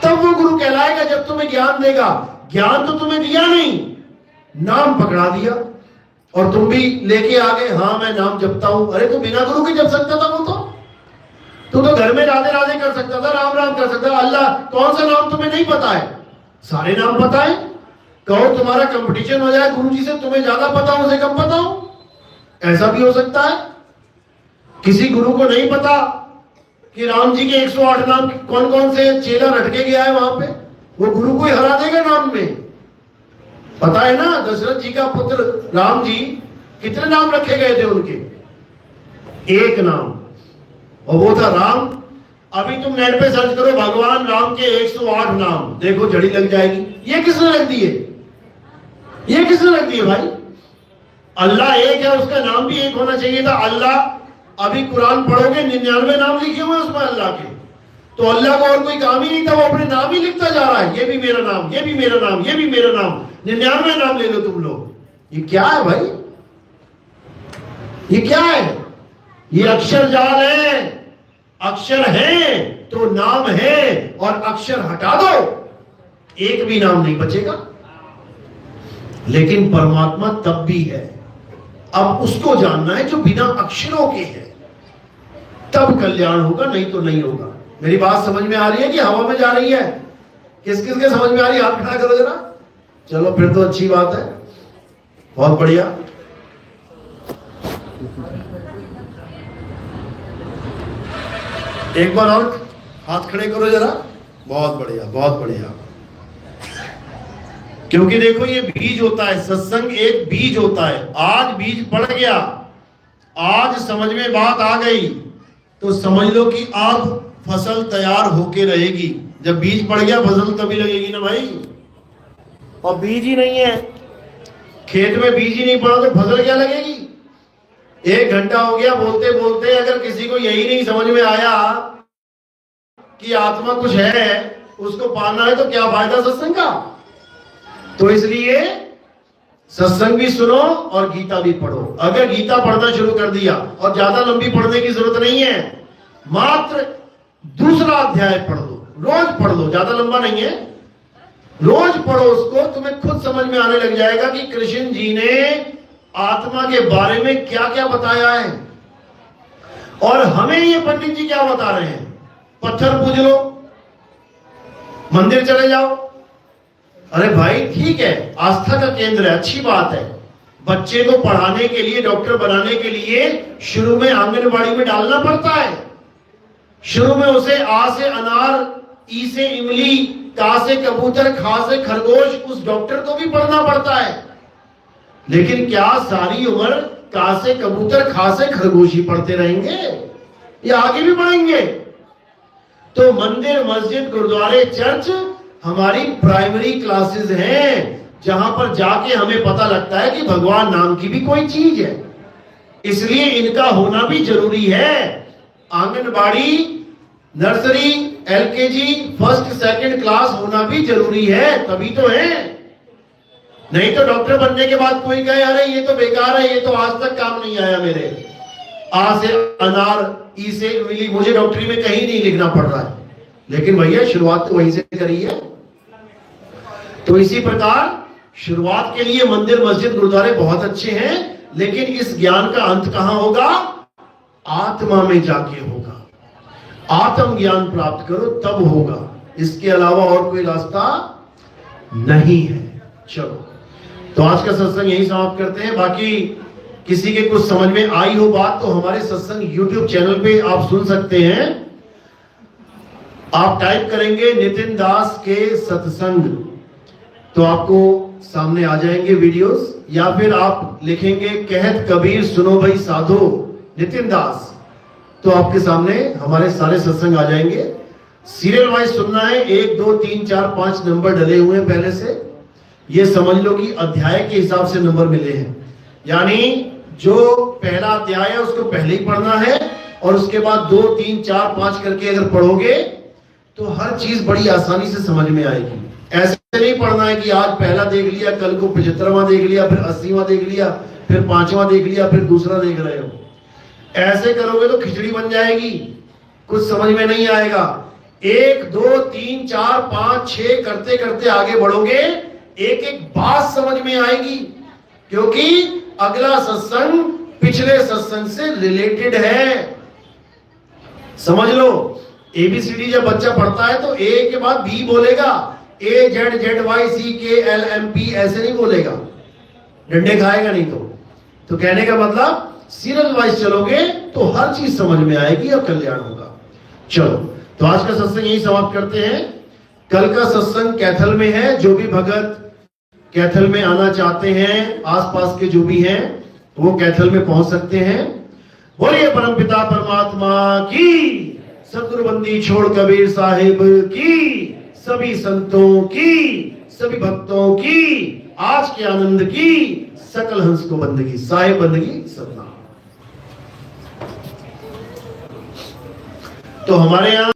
तब वो गुरु कहलाएगा जब तुम्हें ज्ञान देगा। ज्ञान तो तुम्हें दिया नहीं, नाम पकड़ा दिया और तुम भी लेके आ गए, हाँ मैं नाम जपता हूं। अरे तो बिना गुरु के जप सकता था वो तो घर में राधे राधे कर सकता था, राम राम कर सकता था। अल्लाह कौन सा नाम तुम्हें नहीं पता है? सारे नाम पता है। कहो तुम्हारा कंपटीशन हो जाए गुरु जी से, तुम्हें ज्यादा पता हो, उसे कम पता हो, ऐसा भी हो सकता है। किसी गुरु को नहीं पता कि राम जी के 108 नाम कौन कौन से चेला रटके गया है वहां पे, वो गुरु को ही हरा देगा नाम में। पता है ना, दशरथ जी का पुत्र राम जी, कितने नाम रखे गए थे उनके? एक नाम, और वो था राम। अभी तुम नेट पे सर्च करो भगवान राम के 108 नाम, देखो झड़ी लग जाएगी। ये किसने रख दिए? ये किसने रख दिए भाई? अल्लाह एक है, उसका नाम भी एक होना चाहिए था। अल्लाह, अभी कुरान पढ़ोगे 99 नाम लिखे हुए उसमें अल्लाह के। तो अल्लाह को और कोई काम ही नहीं था, वो अपने नाम ही लिखता जा रहा है, ये भी मेरा नाम, ये भी मेरा नाम, ये भी मेरा नाम। 99 नाम ले लो तुम लोग। ये क्या है भाई? ये क्या है? ये अक्षर जाल है। अक्षर है तो नाम है, और अक्षर हटा दो एक भी नाम नहीं बचेगा। लेकिन परमात्मा तब भी है। अब उसको जानना है जो बिना अक्षरों के है, तब कल्याण होगा, नहीं तो नहीं होगा। मेरी बात समझ में आ रही है कि हवा में जा रही है? किस किस के समझ में आ रही है? हाथ खड़ा करो जरा। चलो फिर तो अच्छी बात है, बहुत बढ़िया। एक बार और हाथ खड़े करो जरा। बहुत बढ़िया, बहुत बढ़िया। क्योंकि देखो ये बीज होता है, सत्संग एक बीज होता है। आज बीज पड़ गया, आज समझ में बात आ गई, तो समझ लो कि अब फसल तैयार होके रहेगी। जब बीज पड़ गया फसल तभी लगेगी ना भाई। और बीज ही नहीं है, खेत में बीज ही नहीं पड़ा तो फसल क्या लगेगी। 1 घंटा हो गया बोलते बोलते, अगर किसी को यही नहीं समझ में आया कि आत्मा कुछ है, उसको पाना है, तो क्या फायदा सत्संग का। तो इसलिए सत्संग भी सुनो और गीता भी पढ़ो। अगर गीता पढ़ना शुरू कर दिया, और ज्यादा लंबी पढ़ने की जरूरत नहीं है, मात्र 2रा अध्याय पढ़ लो, रोज पढ़ लो, ज्यादा लंबा नहीं है, रोज पढ़ो उसको, तुम्हें खुद समझ में आने लग जाएगा कि कृष्ण जी ने आत्मा के बारे में क्या क्या बताया है। और हमें ये पंडित जी क्या बता रहे हैं, पत्थर पूज लो, मंदिर चले जाओ। अरे भाई ठीक है, आस्था का केंद्र है, अच्छी बात है, बच्चे को पढ़ाने के लिए, डॉक्टर बनाने के लिए शुरू में आंगनबाड़ी में डालना पड़ता है। शुरू में उसे आ से अनार, ई से इमली, का से कबूतर, खा से खरगोश, उस डॉक्टर को भी पढ़ना पड़ता है। लेकिन क्या सारी उम्र का से कबूतर, खा से खरगोश ही पढ़ते रहेंगे, या आगे भी बढ़ेंगे। तो मंदिर, मस्जिद, गुरुद्वारे, चर्च हमारी प्राइमरी क्लासेस हैं, जहां पर जाके हमें पता लगता है कि भगवान नाम की भी कोई चीज है। इसलिए इनका होना भी जरूरी है। Anganwadi, nursery, LKG, 1st 2nd class होना भी जरूरी है, तभी तो है। नहीं तो डॉक्टर बनने के बाद कोई कहे अरे ये तो बेकार है, ये तो आज तक काम नहीं आया मेरे, आ से अनार, ई से इमली, मुझे डॉक्टरी में कहीं नहीं लिखना पड़ रहा है। लेकिन भैया शुरुआत तो वहीं से करी है। तो इसी प्रकार शुरुआत के लिए मंदिर, मस्जिद, गुरुद्वारे बहुत अच्छे हैं, लेकिन इस ज्ञान का अंत कहां होगा, आत्मा में जाके होगा। आत्म ज्ञान प्राप्त करो तब होगा, इसके अलावा और कोई रास्ता नहीं है। चलो, तो आज का सत्संग यही समाप्त करते हैं। बाकी किसी के कुछ समझ में आई हो बात, तो हमारे सत्संग यूट्यूब चैनल पे आप सुन सकते हैं। आप टाइप करेंगे नितिन दास के सत्संग, तो आपको सामने आ जाएंगे वीडियोस, या फिर आप लिखेंगे कहत कबीर सुनो भाई साधो नितिन दास, तो आपके सामने हमारे सारे सत्संग आ जाएंगे। सीरियल वाइज सुनना है, 1 2 3 4 5 नंबर डले हुए हैं पहले से। ये समझ लो कि अध्याय के हिसाब से नंबर मिले हैं, यानी जो पहला अध्याय है उसको पहले ही पढ़ना है, और उसके बाद 2 3 4 5 करके अगर पढ़ोगे तो हर चीज बड़ी आसानी से समझ में आएगी। ऐसे नहीं पढ़ना है कि आज पहला देख लिया, कल को 75वां देख लिया, फिर 80वां देख लिया, फिर 5वां देख लिया, फिर दूसरा देख रहे हो। ऐसे करोगे तो खिचड़ी बन जाएगी, कुछ समझ में नहीं आएगा। 1 2 3 4 5 6 करते करते आगे बढ़ोगे, एक एक बात समझ में आएगी, क्योंकि अगला सत्संग पिछले सत्संग से रिलेटेड है। समझ लो, एबीसीडी जब बच्चा पढ़ता है तो ए के बाद बी बोलेगा, ए जेड जेड वाई सी के एल एम पी, ऐसे नहीं बोलेगा, डंडे खाएगा नहीं। तो कहने का मतलब सीरियल वाइज चलोगे तो हर चीज समझ में आएगी और कल्याण होगा। चलो, तो आज का सत्संग यही समाप्त करते हैं। कल का सत्संग कैथल में है, जो भी भगत कैथल में आना चाहते हैं, आसपास के जो भी हैं, वो कैथल में पहुंच सकते हैं। बोलिए परमपिता परमात्मा की, सतगुरु बंदी छोड़ कबीर साहिब की, सभी संतों की, सभी भक्तों की, आज के आनंद की, सकल हंस को बंदगी, साहिब बंदगी सतना। तो हमारे यहाँ